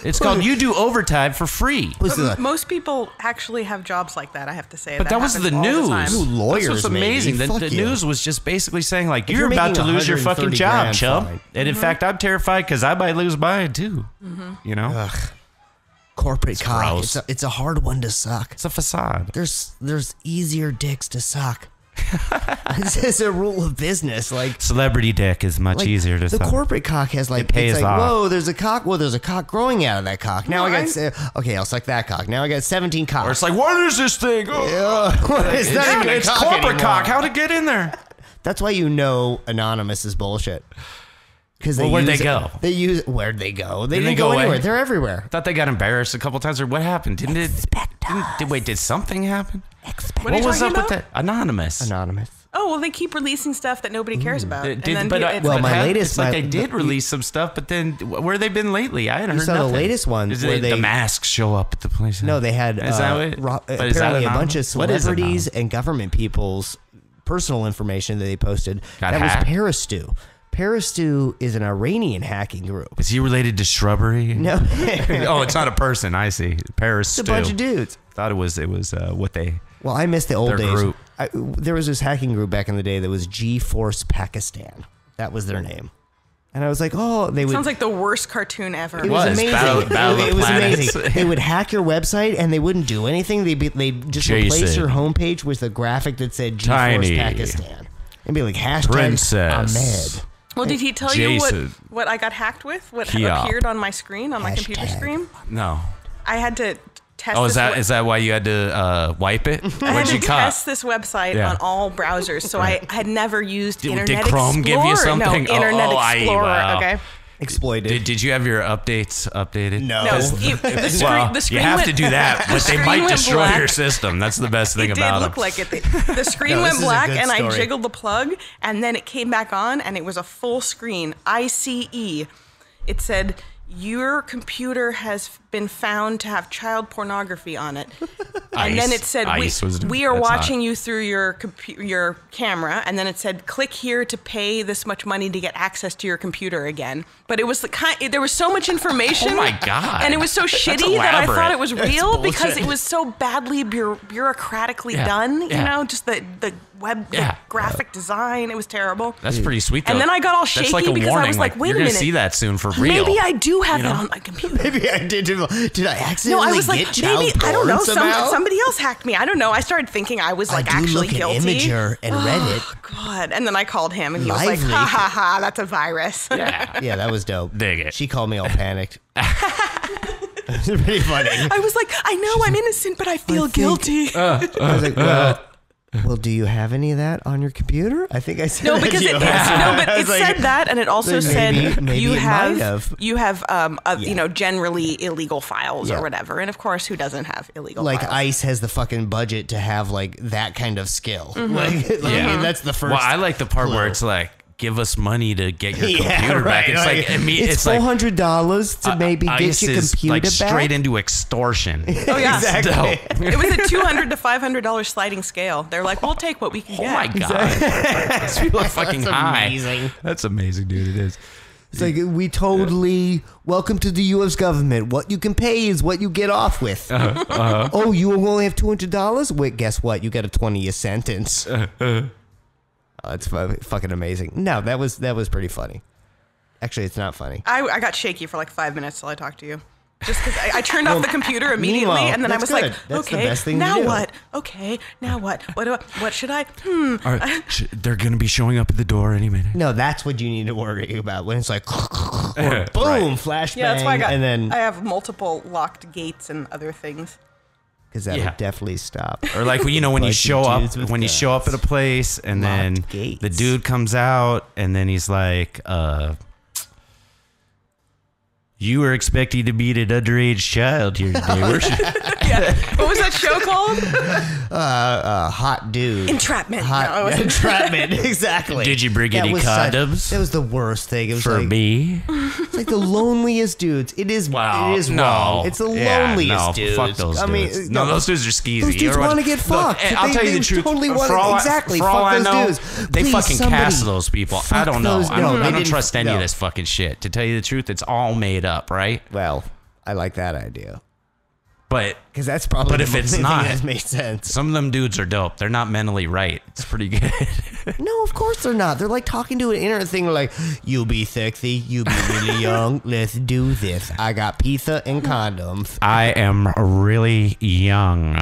It's called you do overtime for free. Was the, Most people actually have jobs like that, I have to say. But that was happens the all news. time. Ooh, lawyers, That's what's amazing. maybe. The Fuck the you. news was just basically saying like If you're you're about to making lose your fucking 130 job, grand, chump. fine. And in fact, I'm terrified because I might lose mine too. You know, corporate cock. gross. It's a hard one to suck. it's a facade. There's easier dicks to suck. It's a rule of business. Like Celebrity dick is much Like, easier to the suck. corporate cock has like, It pays it's like, off. whoa, there's a cock. Well, there's a cock growing out of that cock. Now No, I got okay, I'll suck that cock. Now I got 17 cocks. Or it's like, what is this thing? Oh, it's not even a it's cock corporate anymore. cock. How'd it get in there? That's why you know anonymous is bullshit. Because Well, where'd they go? They use where'd they go? They Didn't didn't they go go away? anywhere. They're everywhere. I thought they got embarrassed a couple times. Or what happened? Didn't it? Wait, did something happen? What are What you was talking up with about? that? Anonymous. Anonymous. Oh, oh, well, they keep releasing stuff that nobody cares about. They And did- then but it's well, like, my latest- It's like my- they did release some stuff, but then where they been lately? I hadn't heard saw the nothing. latest one Is where it they- the masks show up at the place? No, they had Is that what- but is that apparently a anomalous? bunch of What is celebrities anomalous? and government people's personal information that they posted. Got that hacked? was Peristu. Peristu is an Iranian hacking group. Is he related to shrubbery? No, Oh, it's not a person. I see. Paris. it's a bunch of dudes. Thought it was what they. Well, I miss the old Their days. group. There was this hacking group back in the day that was G-Force Pakistan. That was their name. And I was like, oh, they would. sounds like the worst cartoon ever. It was was. amazing. Battle of it the was Planets. amazing. They would hack your website and they wouldn't do anything. They'd just replace Jason. your homepage with a graphic that said G-Force Tiny. Pakistan. And be like, hashtag Princess. Ahmed. Well, did he tell you Jason. what I got hacked with? What Kia. appeared on my screen, on my computer Hashtag. screen? No. I had to test Oh, this is that why you had to wipe it? I What'd had to you cut? test this website Yeah. on all browsers, so I had never used Did Internet Chrome Explorer. give you something? No, Internet Explorer. wow. Okay. Exploited. Did you have your updates updated? No. No, the screen, Well, the screen you have went, to do that, but they screen might went destroy black. your system. That's the best thing It did about look them. like it. The screen No, this went is a black, good and I story. jiggled the plug, and then it came back on, and it was a full screen. ICE. It said, your computer has been found to have child pornography on it. And then it said, we are watching you through your camera. And then it said, click here to pay this much money to get access to your computer again. But it was there was so much information. Oh my God. And it was so That's shitty that I thought elaborate. it was real because bullshit. it was so badly bureaucratically Yeah, done. yeah. You know, just the web the Yeah. graphic design. It was terrible. That's pretty sweet, though. And then I got all That's shaky like a because I warning, was like, wait you're a gonna minute. see that soon for real. Maybe I do have You that know? on my computer. Maybe I did. Did I No, accidentally I was like, get child maybe, I don't porn know, somehow? somebody else hacked me. I don't know. I started thinking I was like I do actually look guilty. at Imager and Reddit. God. And then I called him and he was Lively. like, ha ha ha, that's a virus. Yeah. Yeah, that was dope. Dig it. She called me all panicked. It's pretty funny. I was like, I know I'm innocent, but I feel guilty. I was like, well, do you have any of that on your computer? I think I said No, that because to you. it I was like, said that, and it also like, said maybe you it have might have. you know, generally illegal files Yeah. or whatever. And of course, who doesn't have illegal like files? ICE has the fucking budget to have like that kind of skill. Mm-hmm. Like, I mean, that's the first. Well, I like the part where clue. it's like, give us money to get your Yeah, computer back. right. It's like, I mean, it's like $400 to maybe get ICE your is computer like back. straight into extortion. Oh yeah, Exactly. It was a $200 to $500 sliding scale. They're like, we'll take what we can Oh get. my God. These people are fucking That's high. amazing. That's amazing, dude. It is. It's like we totally welcome to the U.S. government. What you can pay is what you get off with. Oh, you only have $200? Wait, guess what? You got a 20-year sentence. Oh, it's fucking amazing. No, that was pretty funny. Actually, it's not funny. I got shaky for like 5 minutes till I talked to you. Just because I turned off the computer immediately, meanwhile, and then I that's was good. like, That's the okay, best thing to now do. what? Okay, now what? What should I? They're going to be showing up at the door any minute. No, that's what you need to worry about when it's like, or Right. boom, flashbang, Yeah, that's why and then I have multiple locked gates and other things. because that Yeah. would definitely stop. Or like, you know, when you Bunch of show up, dudes with when you show up at a guns. place and then Locked gates. the dude comes out and then he's like, you were expecting to meet an underage child here today, weren't you? Yeah. What was that show called? Hot dude. Entrapment. Hot No, it wasn't. entrapment. Exactly. Did you bring That any was condoms that was the worst thing. It was for like, me? It's like the loneliest dudes. It is. Wow. It is no. wrong. It's the loneliest no, dudes. Fuck those I mean, dudes. No, those dudes are skeezy. Those dudes Or what- want to get Look, fucked. I'll tell you They the truth. Totally want for all, exactly. For all fuck I those know, dudes. they Please, fucking somebody cast those people. I fuck don't know. those- I don't, no, I they don't didn't- trust any no. of this fucking shit. To tell you the truth, it's all made up, right? Well, I like that idea But because that's probably. But the if it's only thing not- that makes sense. some of them dudes are dope. They're not mentally right. It's pretty good. No, of course they're not. They're like talking to an internet thing like, you be sexy, you be really young, let's do this. I got pizza and condoms. I am really young.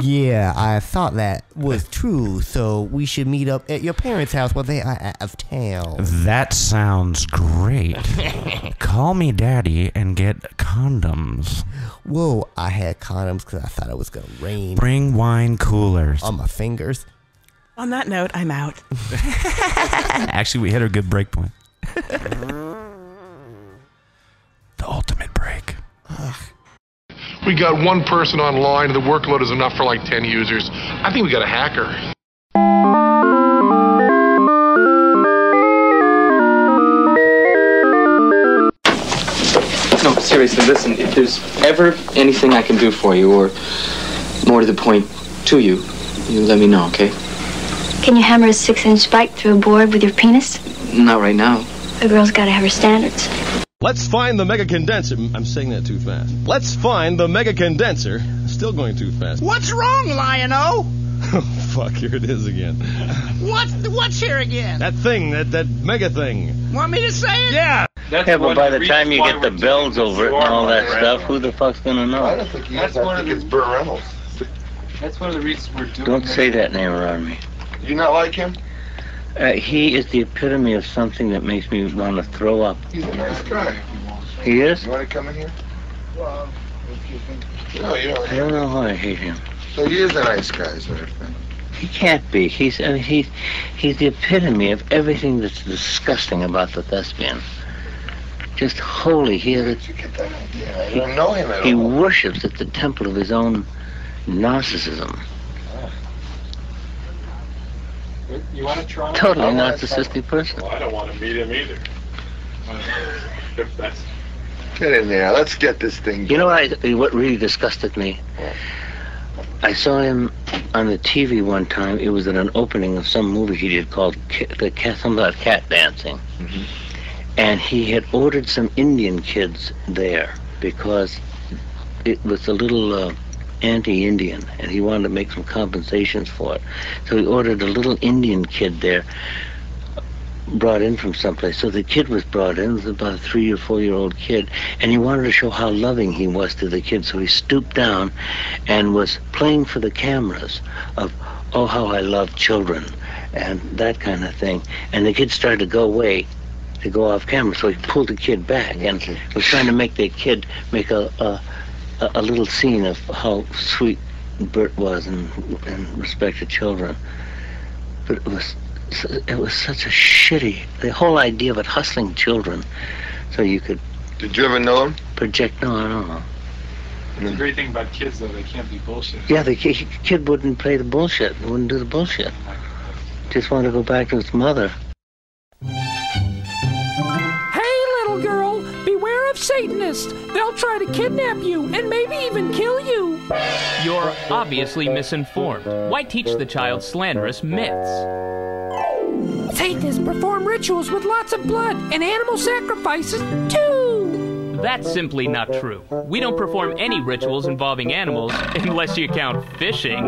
Yeah, I thought that was true, so we should meet up at your parents' house while they are out of town. That sounds great. Call me daddy and get condoms. Whoa, I had condoms because I thought it was going to rain Bring wine coolers. on my fingers. On that note, I'm out. Actually, we hit a good break point. The ultimate break. We got one person online, and the workload is enough for like 10 users. I think we got a hacker. No, seriously, listen, if there's ever anything I can do for you, or more to the point, to you, you let me know, okay? Can you hammer a 6-inch spike through a board with your penis? Not right now. A girl's gotta have her standards. Let's find the mega condenser. I'm saying that too fast. Let's find the mega condenser. Still going too fast. What's wrong, Lion-O? Oh, fuck, here it is again. What's here again? That thing, that mega thing. Want me to say it? Yeah. Yeah, but by the time you get the bells over it and all that stuff, who the fuck's gonna know? I don't think he is. I think it's Burt Reynolds. That's one of the reasons we're doing Don't say that name around me. You not like him? He is the epitome of something that makes me want to throw up. He's a nice guy. He is? You want to come in here? Well, if you think... No, you don't. I don't know how I hate him. So he is a nice guy, is what I think. He can't be. He's the epitome of everything that's disgusting about the thespian. Just holy. Where did you get that idea? I don't know him at all. He worships at the temple of his own narcissism. You want to try? Totally narcissistic person. Well, I don't want to meet him either. If that's... Get in there. Let's get this thing going. You know what really disgusted me? I saw him on the TV one time. It was at an opening of some movie he did called something about cat dancing. Mm-hmm. And he had ordered some Indian kids there because it was a little anti-Indian, and he wanted to make some compensations for it. So he ordered a little Indian kid there, brought in from someplace. So the kid was brought in. It was about a 3 or 4-year-old kid, and he wanted to show how loving he was to the kid. So he stooped down and was playing for the cameras of, oh, how I love children, and that kind of thing. And the kid started to go away, to go off camera. So he pulled the kid back and was trying to make the kid make a little scene of how sweet Bert was in respect to children. But it was such a shitty, the whole idea of it, hustling children so you could... Did you ever know him? Project, no, I don't know. The great thing about kids, though, they can't be bullshit. Yeah, the kid wouldn't play the bullshit, wouldn't do the bullshit. Just wanted to go back to his mother. Little girl, beware of Satanists. They'll try to kidnap you and maybe even kill you. You're obviously misinformed. Why teach the child slanderous myths? Satanists perform rituals with lots of blood and animal sacrifices, too. That's simply not true. We don't perform any rituals involving animals unless you count fishing,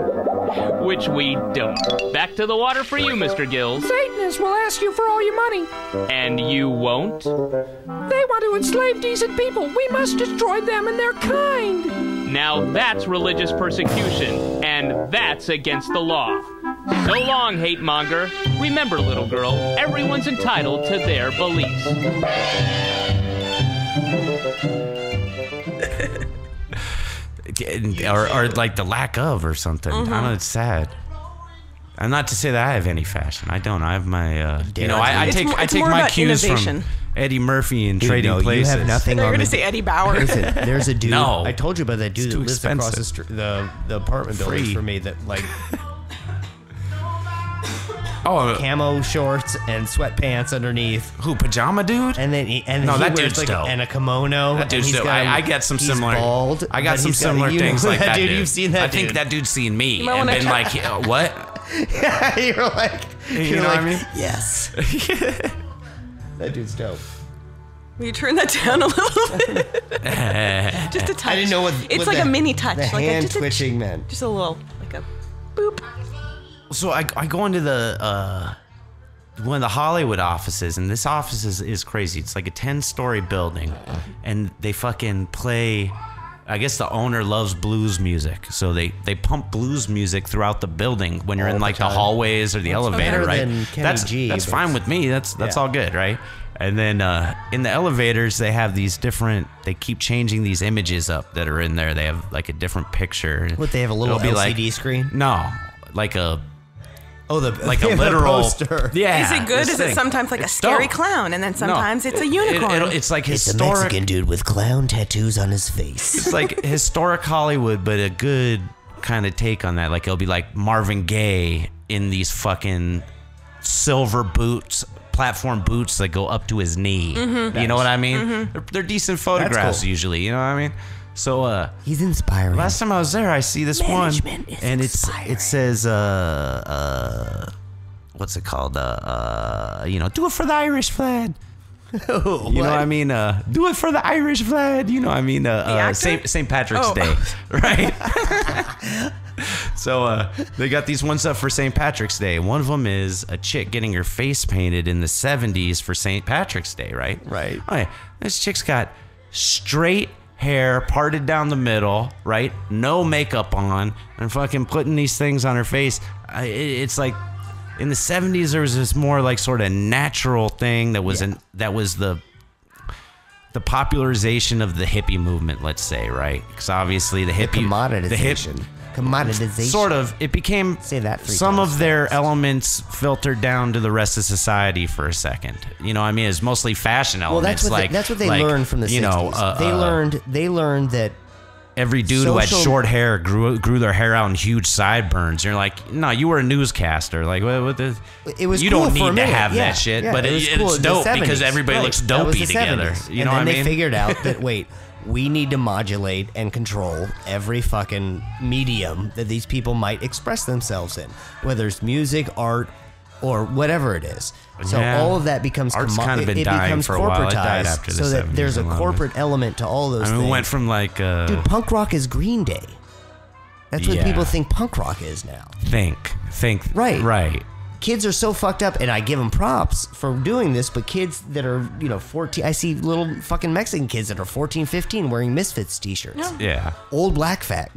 which we don't. Back to the water for you, Mr. Gills. Satanists will ask you for all your money. And you won't? They want to enslave decent people. We must destroy them and their kind. Now that's religious persecution, and that's against the law. So long, hate monger. Remember, little girl, everyone's entitled to their beliefs. or like the lack of or something. Mm-hmm. I don't know, it's sad. And not to say that I have any fashion. I don't. I have my, I take my cues from Eddie Murphy and Trading Places. You have nothing. They're going to say Eddie Bauer. There's a dude. No. I told you about that dude that lives across the apartment buildings from me that like. Camo shorts and sweatpants underneath. Who, pajama dude? And then he that wears dude's like dope. and a kimono. That dude's dope. I get some he's similar. Bald, I got some similar things like that dude. You've seen that. I think that dude's seen me might and wanna been like, what? You're like, you know what I mean? Yes. That dude's dope. Will you turn that down a little bit? Just a touch. I didn't know what. It's like a mini touch, The like hand just twitching, man. Just a little, like a boop. So I go into the one of the Hollywood offices, and this office is crazy. It's like a 10-story building, and they fucking play. I guess the owner loves blues music, so they pump blues music throughout the building when you're in like the hallways or the elevator, right? That's fine with me. That's all good, right? And then in the elevators, they have these different. They keep changing these images up that are in there. They have like a different picture. What, they have a little LCD screen? No, like a Oh, like a literal poster. Yeah. Is it good? Is it sometimes like a scary clown, and then sometimes it's a unicorn? It's like It's a historic. Mexican dude with clown tattoos on his face. It's like historic Hollywood, but a good kind of take on that. Like it'll be like Marvin Gaye in these fucking silver boots, platform boots that go up to his knee. You know what I mean? They're decent photographs cool. usually. You know what I mean? So he's inspiring. last time I was there, I see this one, and it says what's it called? You know, do it for the Irish flag. You know what I mean? Do it for the Irish flag. You know what I mean? St. Patrick's Day, right? So they got these ones up for St. Patrick's Day. One of them is a chick getting her face painted in the 70s for St. Patrick's Day, right? Right. Okay. This chick's got straight hair parted down the middle, right? No makeup on, and fucking putting these things on her face. It's like in the 70s there was this more like sort of natural thing that was the popularization of the hippie movement, let's say, right? Because obviously the hippie commoditization. Commoditization. Sort of. It became say that some of their elements filtered down to the rest of society for a second. You know what I mean? It's mostly fashion elements. Well, that's what they learned from the 60s. They learned that every dude who had short hair grew their hair out in huge sideburns. You're like, no, you were a newscaster. Like, what the? It was you cool don't for a need to minute. have that shit, but it's dope because everybody looks dopey together. You know what I mean? And then they figured out that we need to modulate and control every fucking medium that these people might express themselves in, whether it's music, art, or whatever it is. So all of that becomes art's kind of been dying for a while. It died after the 70s, so that there's a corporate element to all those things. We went from like dude, punk rock is Green Day. That's what people think punk rock is now. Think right. Kids are so fucked up, and I give them props for doing this, but kids that are, 14, I see little fucking Mexican kids that are 14, 15 wearing Misfits t-shirts. Yeah. Old black fag.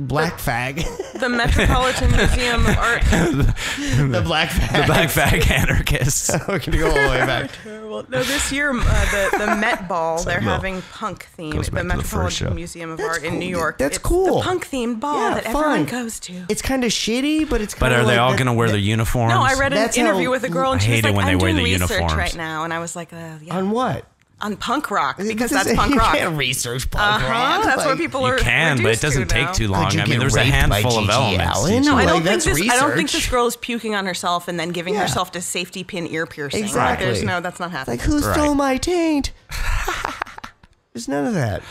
The Metropolitan Museum of Art. The black fag. The black fag anarchists. We're going to go all the way back. Well, no, this year, the Met Ball, they're having punk theme at the Metropolitan Museum of Art in New York. That's cool. The punk themed ball that everyone goes to. It's kind of shitty, but it's kind of But are they all going to wear their uniforms? No, I read an interview with a girl, and she was like, I'm doing research uniforms. right now. And I was like, yeah. On what? On punk rock, because that's punk rock. You can't research punk rock. That's what people are. You can, but it doesn't take too long. I mean, there's a handful of elements. No, I don't think this girl is puking on herself and then giving herself to safety pin ear piercing. Exactly. That's not happening. Like, who stole my taint? There's none of that.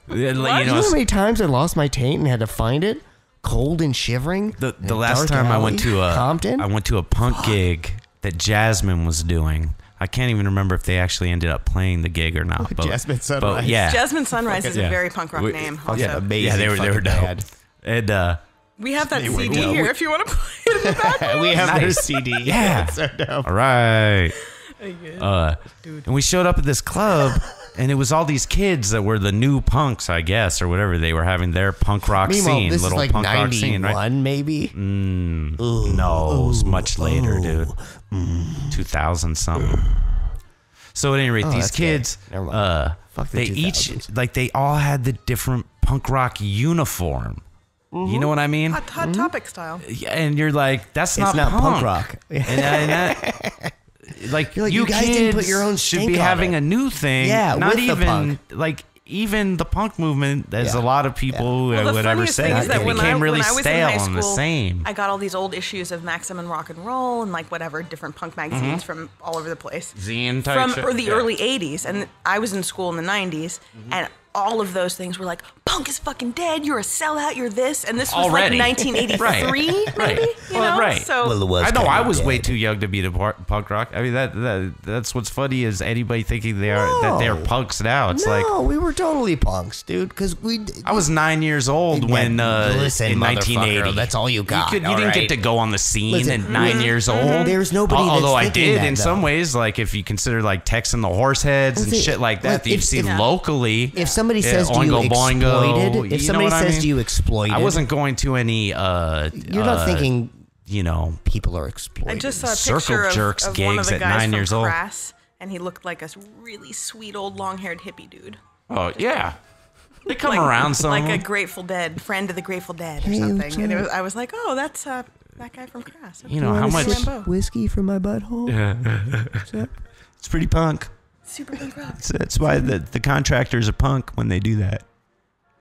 You know how many times I lost my taint and had to find it? Cold and shivering. The last time I went to a punk gig that Jasmine was doing. I can't even remember if they actually ended up playing the gig or not. But, Jasmine Sunrise. Jasmine Sunrise is a very punk rock name. Also. Amazing. Yeah, they were dope. And we have that CD here if you want to play it in the background. We have their CD. Yeah. So dope. All right. And we showed up at this club, and it was all these kids that were the new punks, I guess, or whatever. They were having their punk rock scene, this little is like punk 91, rock scene, right? Maybe. No, it was much later, dude. 2000 something. So at any rate, these kids, they each they all had the different punk rock uniform. You know what I mean? Hot Topic style. Yeah, and you're like, that's it's not punk rock. Like you're you guys didn't put your own should be having a new thing. Yeah, not with even the punk. like even the punk movement. There's a lot of people who would ever say that it became really stale and the same. I got all these old issues of Maxim and Rock and Roll and like whatever different punk magazines from all over the place. Zine type from the early '80s, and I was in school in the '90s, and all of those things were like, punk is fucking dead, you're a sellout, you're this, and this was already. like 1983, maybe, you know? Right. So, well, it was I know I was dead. way too young to be the punk rock. I mean, that's what's funny is anybody thinking that they're punks now. It's like, we were totally punks, dude, because I was 9 years old when listen, in 1980. That's all you got. You didn't get to go on the scene at 9 years old. There's nobody Although that's I did that, in though. some ways, like if you consider like Texan the Horseheads and shit like that that you see locally. If somebody says to you exploited, if somebody says to you exploited, I wasn't going to any. You're not thinking. People are exploited. I just saw a Circle picture jerks of one of gigs the at guys 9 from years old. Crass, and he looked like a really sweet old long-haired hippie dude. Oh yeah, they come around some like a Grateful Dead friend of the Grateful Dead or something. And I was like, oh, that's that guy from Crass. You know, how much whiskey from my butthole? It's pretty punk. Super punk rock. That's why the contractors are punk when they do that.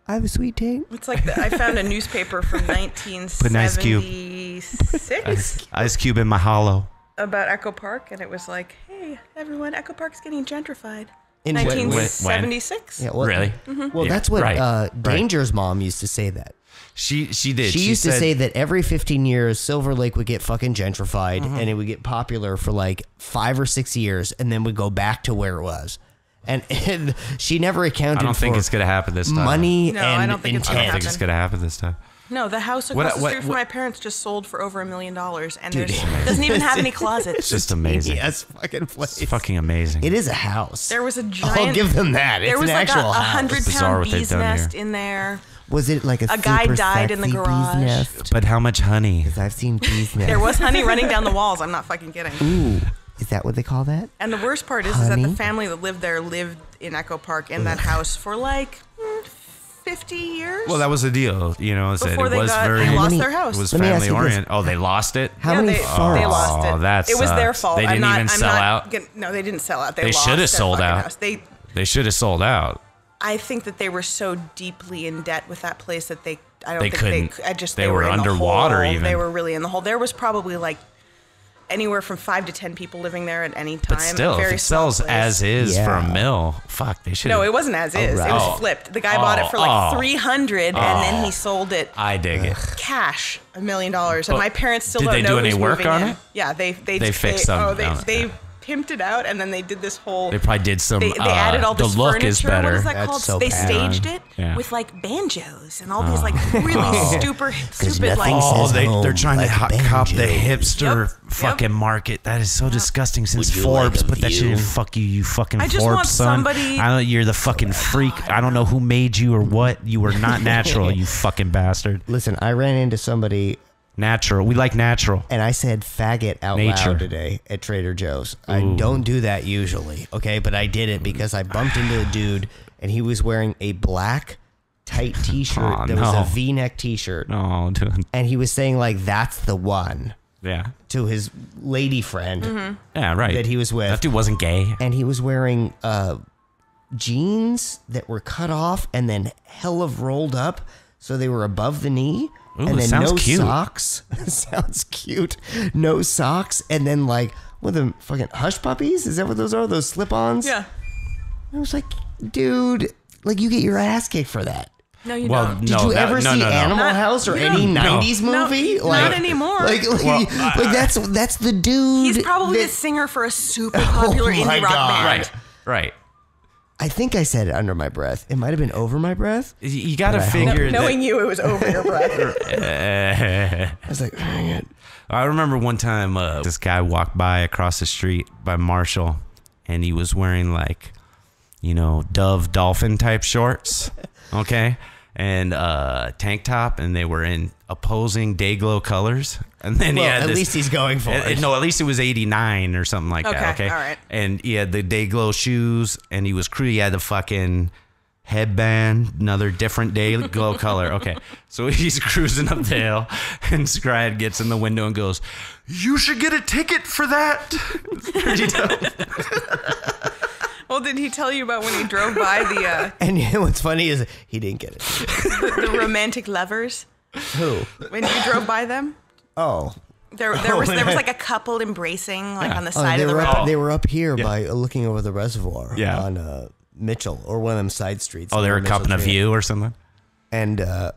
I have a sweet taint. It's like I found a newspaper from 1976 Ice Cube in my hollow. about Echo Park, and it was like, hey, everyone, Echo Park's getting gentrified. In 1976. Yeah, well, really? Well, Yeah, that's what right. Danger's mom used to say that. She did. She used to say that every 15 years, Silver Lake would get fucking gentrified, and it would get popular for like 5 or 6 years, and then would go back to where it was. And she never accounted for I don't think it's going to happen this time. money No, and I don't think it's intent. gonna I don't think it's going to happen this time. No, the house across the street from my parents just sold for over $1 million, and Dude, doesn't even have any closets. It's just amazing. Yes, fucking place. It's fucking amazing. It is a house. There was a giant. I'll give them that. It's There was an like actual a house. 100-pound what they've bee's done nest here. in there. Was it like a guy super died in the sexy garage. bee's nest? But how much honey? Because I've seen bees nests. There was honey running down the walls. I'm not fucking kidding. Ooh, is that what they call that? And the worst part is that the Honey? family that lived there lived in Echo Park in that house for like 50 years. Well, that was the deal. You know, is that Before it they was got- very. they lost their house. It was Let me ask family you this. oriented. Oh, they lost it. How Yeah, many they farts? lost it. Oh, that It was their sucks. fault. They didn't even sell out. No, they didn't sell out. They lost should their have sold fucking out. house. They should have sold out. I think that they were so deeply in debt with that place that I don't They think couldn't. they They were in the underwater hole. even. They were really in the hole. There was probably like anywhere from 5 to 10 people living there at any time. But still, Very if it small sells place. as is for Yeah. a mill, fuck, they should. No, it wasn't as is. right. It was Oh. flipped. The guy bought it for like Oh. 300, and then he sold it I dig it. cash, $1 million. And my parents still Did don't they know do any who's work moving on in. it? Yeah, they fixed them. Oh, Oh, they yeah. pimped it out, and then they did this whole. They probably did some. They added all the this look furniture. is better. What is that That's called? so They bad. staged it Yeah. with like banjos and all these like really stupid like. nothing Oh, says they're home trying like to cop the banjos. hipster Yep. fucking market. That is so disgusting. Since Would you Forbes like a put that shit in, view? fuck you, you fucking I just Forbes want son. somebody- I don't. You're the fucking freak. I don't know who made you or what. You were not natural. You fucking bastard. Listen, I ran into somebody Natural. We like natural. and I said faggot out Nature. loud today at Trader Joe's. I Ooh. don't do that usually, okay? But I did it because I bumped into a dude and he was wearing a black tight t-shirt Aw, that was no. a V-neck t-shirt. Oh, dude. And he was saying like, that's the one Yeah. to his lady friend Mm-hmm. Yeah. Right. that he was with. That dude wasn't gay. And he was wearing jeans that were cut off and then hell of rolled up so they were above the knee. Ooh, and then sounds no cute. socks. Sounds cute. No socks. And then like, what are the fucking hush puppies? Is that what those are? Those slip-ons? Yeah. I was like, dude, like you get your ass kicked for that. No, you Well, don't. Did No, you that- ever no, see no, no. Animal Not- House or no, any no. 90s No, movie? not anymore. Like, Well, that's the dude. He's probably that- the singer for a super popular Oh my indie rock God. band. Right. I think I said it under my breath. It might have been over my breath. You got to But I figure hope- that. Knowing you, it was over your breath. I was like, dang it. I remember one time this guy walked by across the street by Marshall, and he was wearing like, you know, Dove dolphin type shorts, okay, and tank top, and they were in opposing Dayglow colors. And then he Well, had at this, least he's going for it. No, at least it was 89 or something like that. Okay, Okay, all right. And he had the Dayglow shoes, and he was he had the fucking headband, another different Dayglow color. Okay, so he's cruising up the hill, and Scrad gets in the window and goes, "You should get a ticket for that." It's pretty dope. Well, did he tell you about when he drove by the And what's funny is he didn't get it. the romantic lovers? Who? When you drove by them? Oh. There was like a couple embracing like on the Oh, side they of the were road. up, they were up here by looking over the reservoir Yeah. on Mitchell or one of them side streets. Oh, they were near Mitchell cupping a Tree. view or something. And I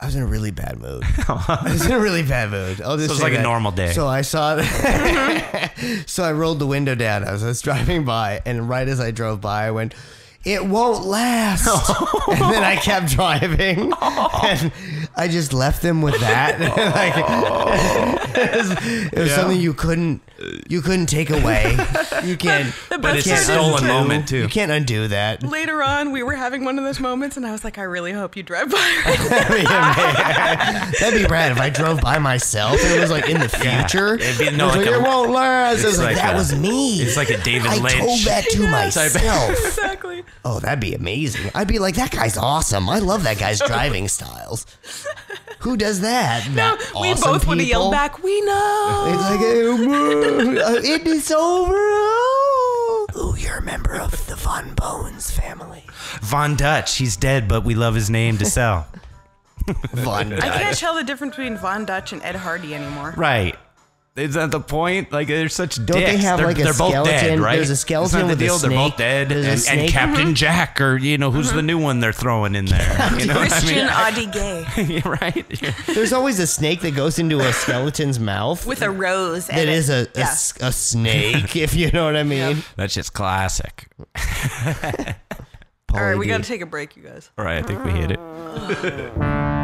was in a really bad mood. I was in a really bad mood. I'll just So it was say like a that. normal day. So I saw so I rolled the window down as I was driving by, and right as I drove by, I went, "It won't last." And then I kept driving, and I just left them with that. It was something you couldn't take away. You can't. But it's a stolen moment too. You can't undo that. Later on, we were having one of those moments, and I was like, I really hope you drive by right now. That'd be rad if I drove by myself and it was like in the future. It'd be It was like, it won't last. It was like, that was me. It's like a David I Lynch. told that to myself. Exactly. Oh, that'd be amazing. I'd be like, that guy's awesome. I love that guy's driving styles. Who does that? No, we awesome both would have people? yelled back, we know. It's like, it is over. Oh, you're a member of the Von Bones family. Von Dutch, he's dead, but we love his name to sell. Von Dutch. I can't tell the difference between Von Dutch and Ed Hardy anymore. Right. Is that the point? Like, they're such Don't dicks. they have, they're, like, a they're both dead, skeleton? right? There's a skeleton Isn't that with the a deal? They're both snake. dead. There's a And snake. Captain Jack, or, you know, who's the new one they're throwing in there? You know what I Christian mean? Audigay. Right? There's always a snake that goes into a skeleton's mouth. With a rose. That is a snake, if you know what I mean. That's just classic. All right, we got to take a break, you guys. All right, I think we hit it.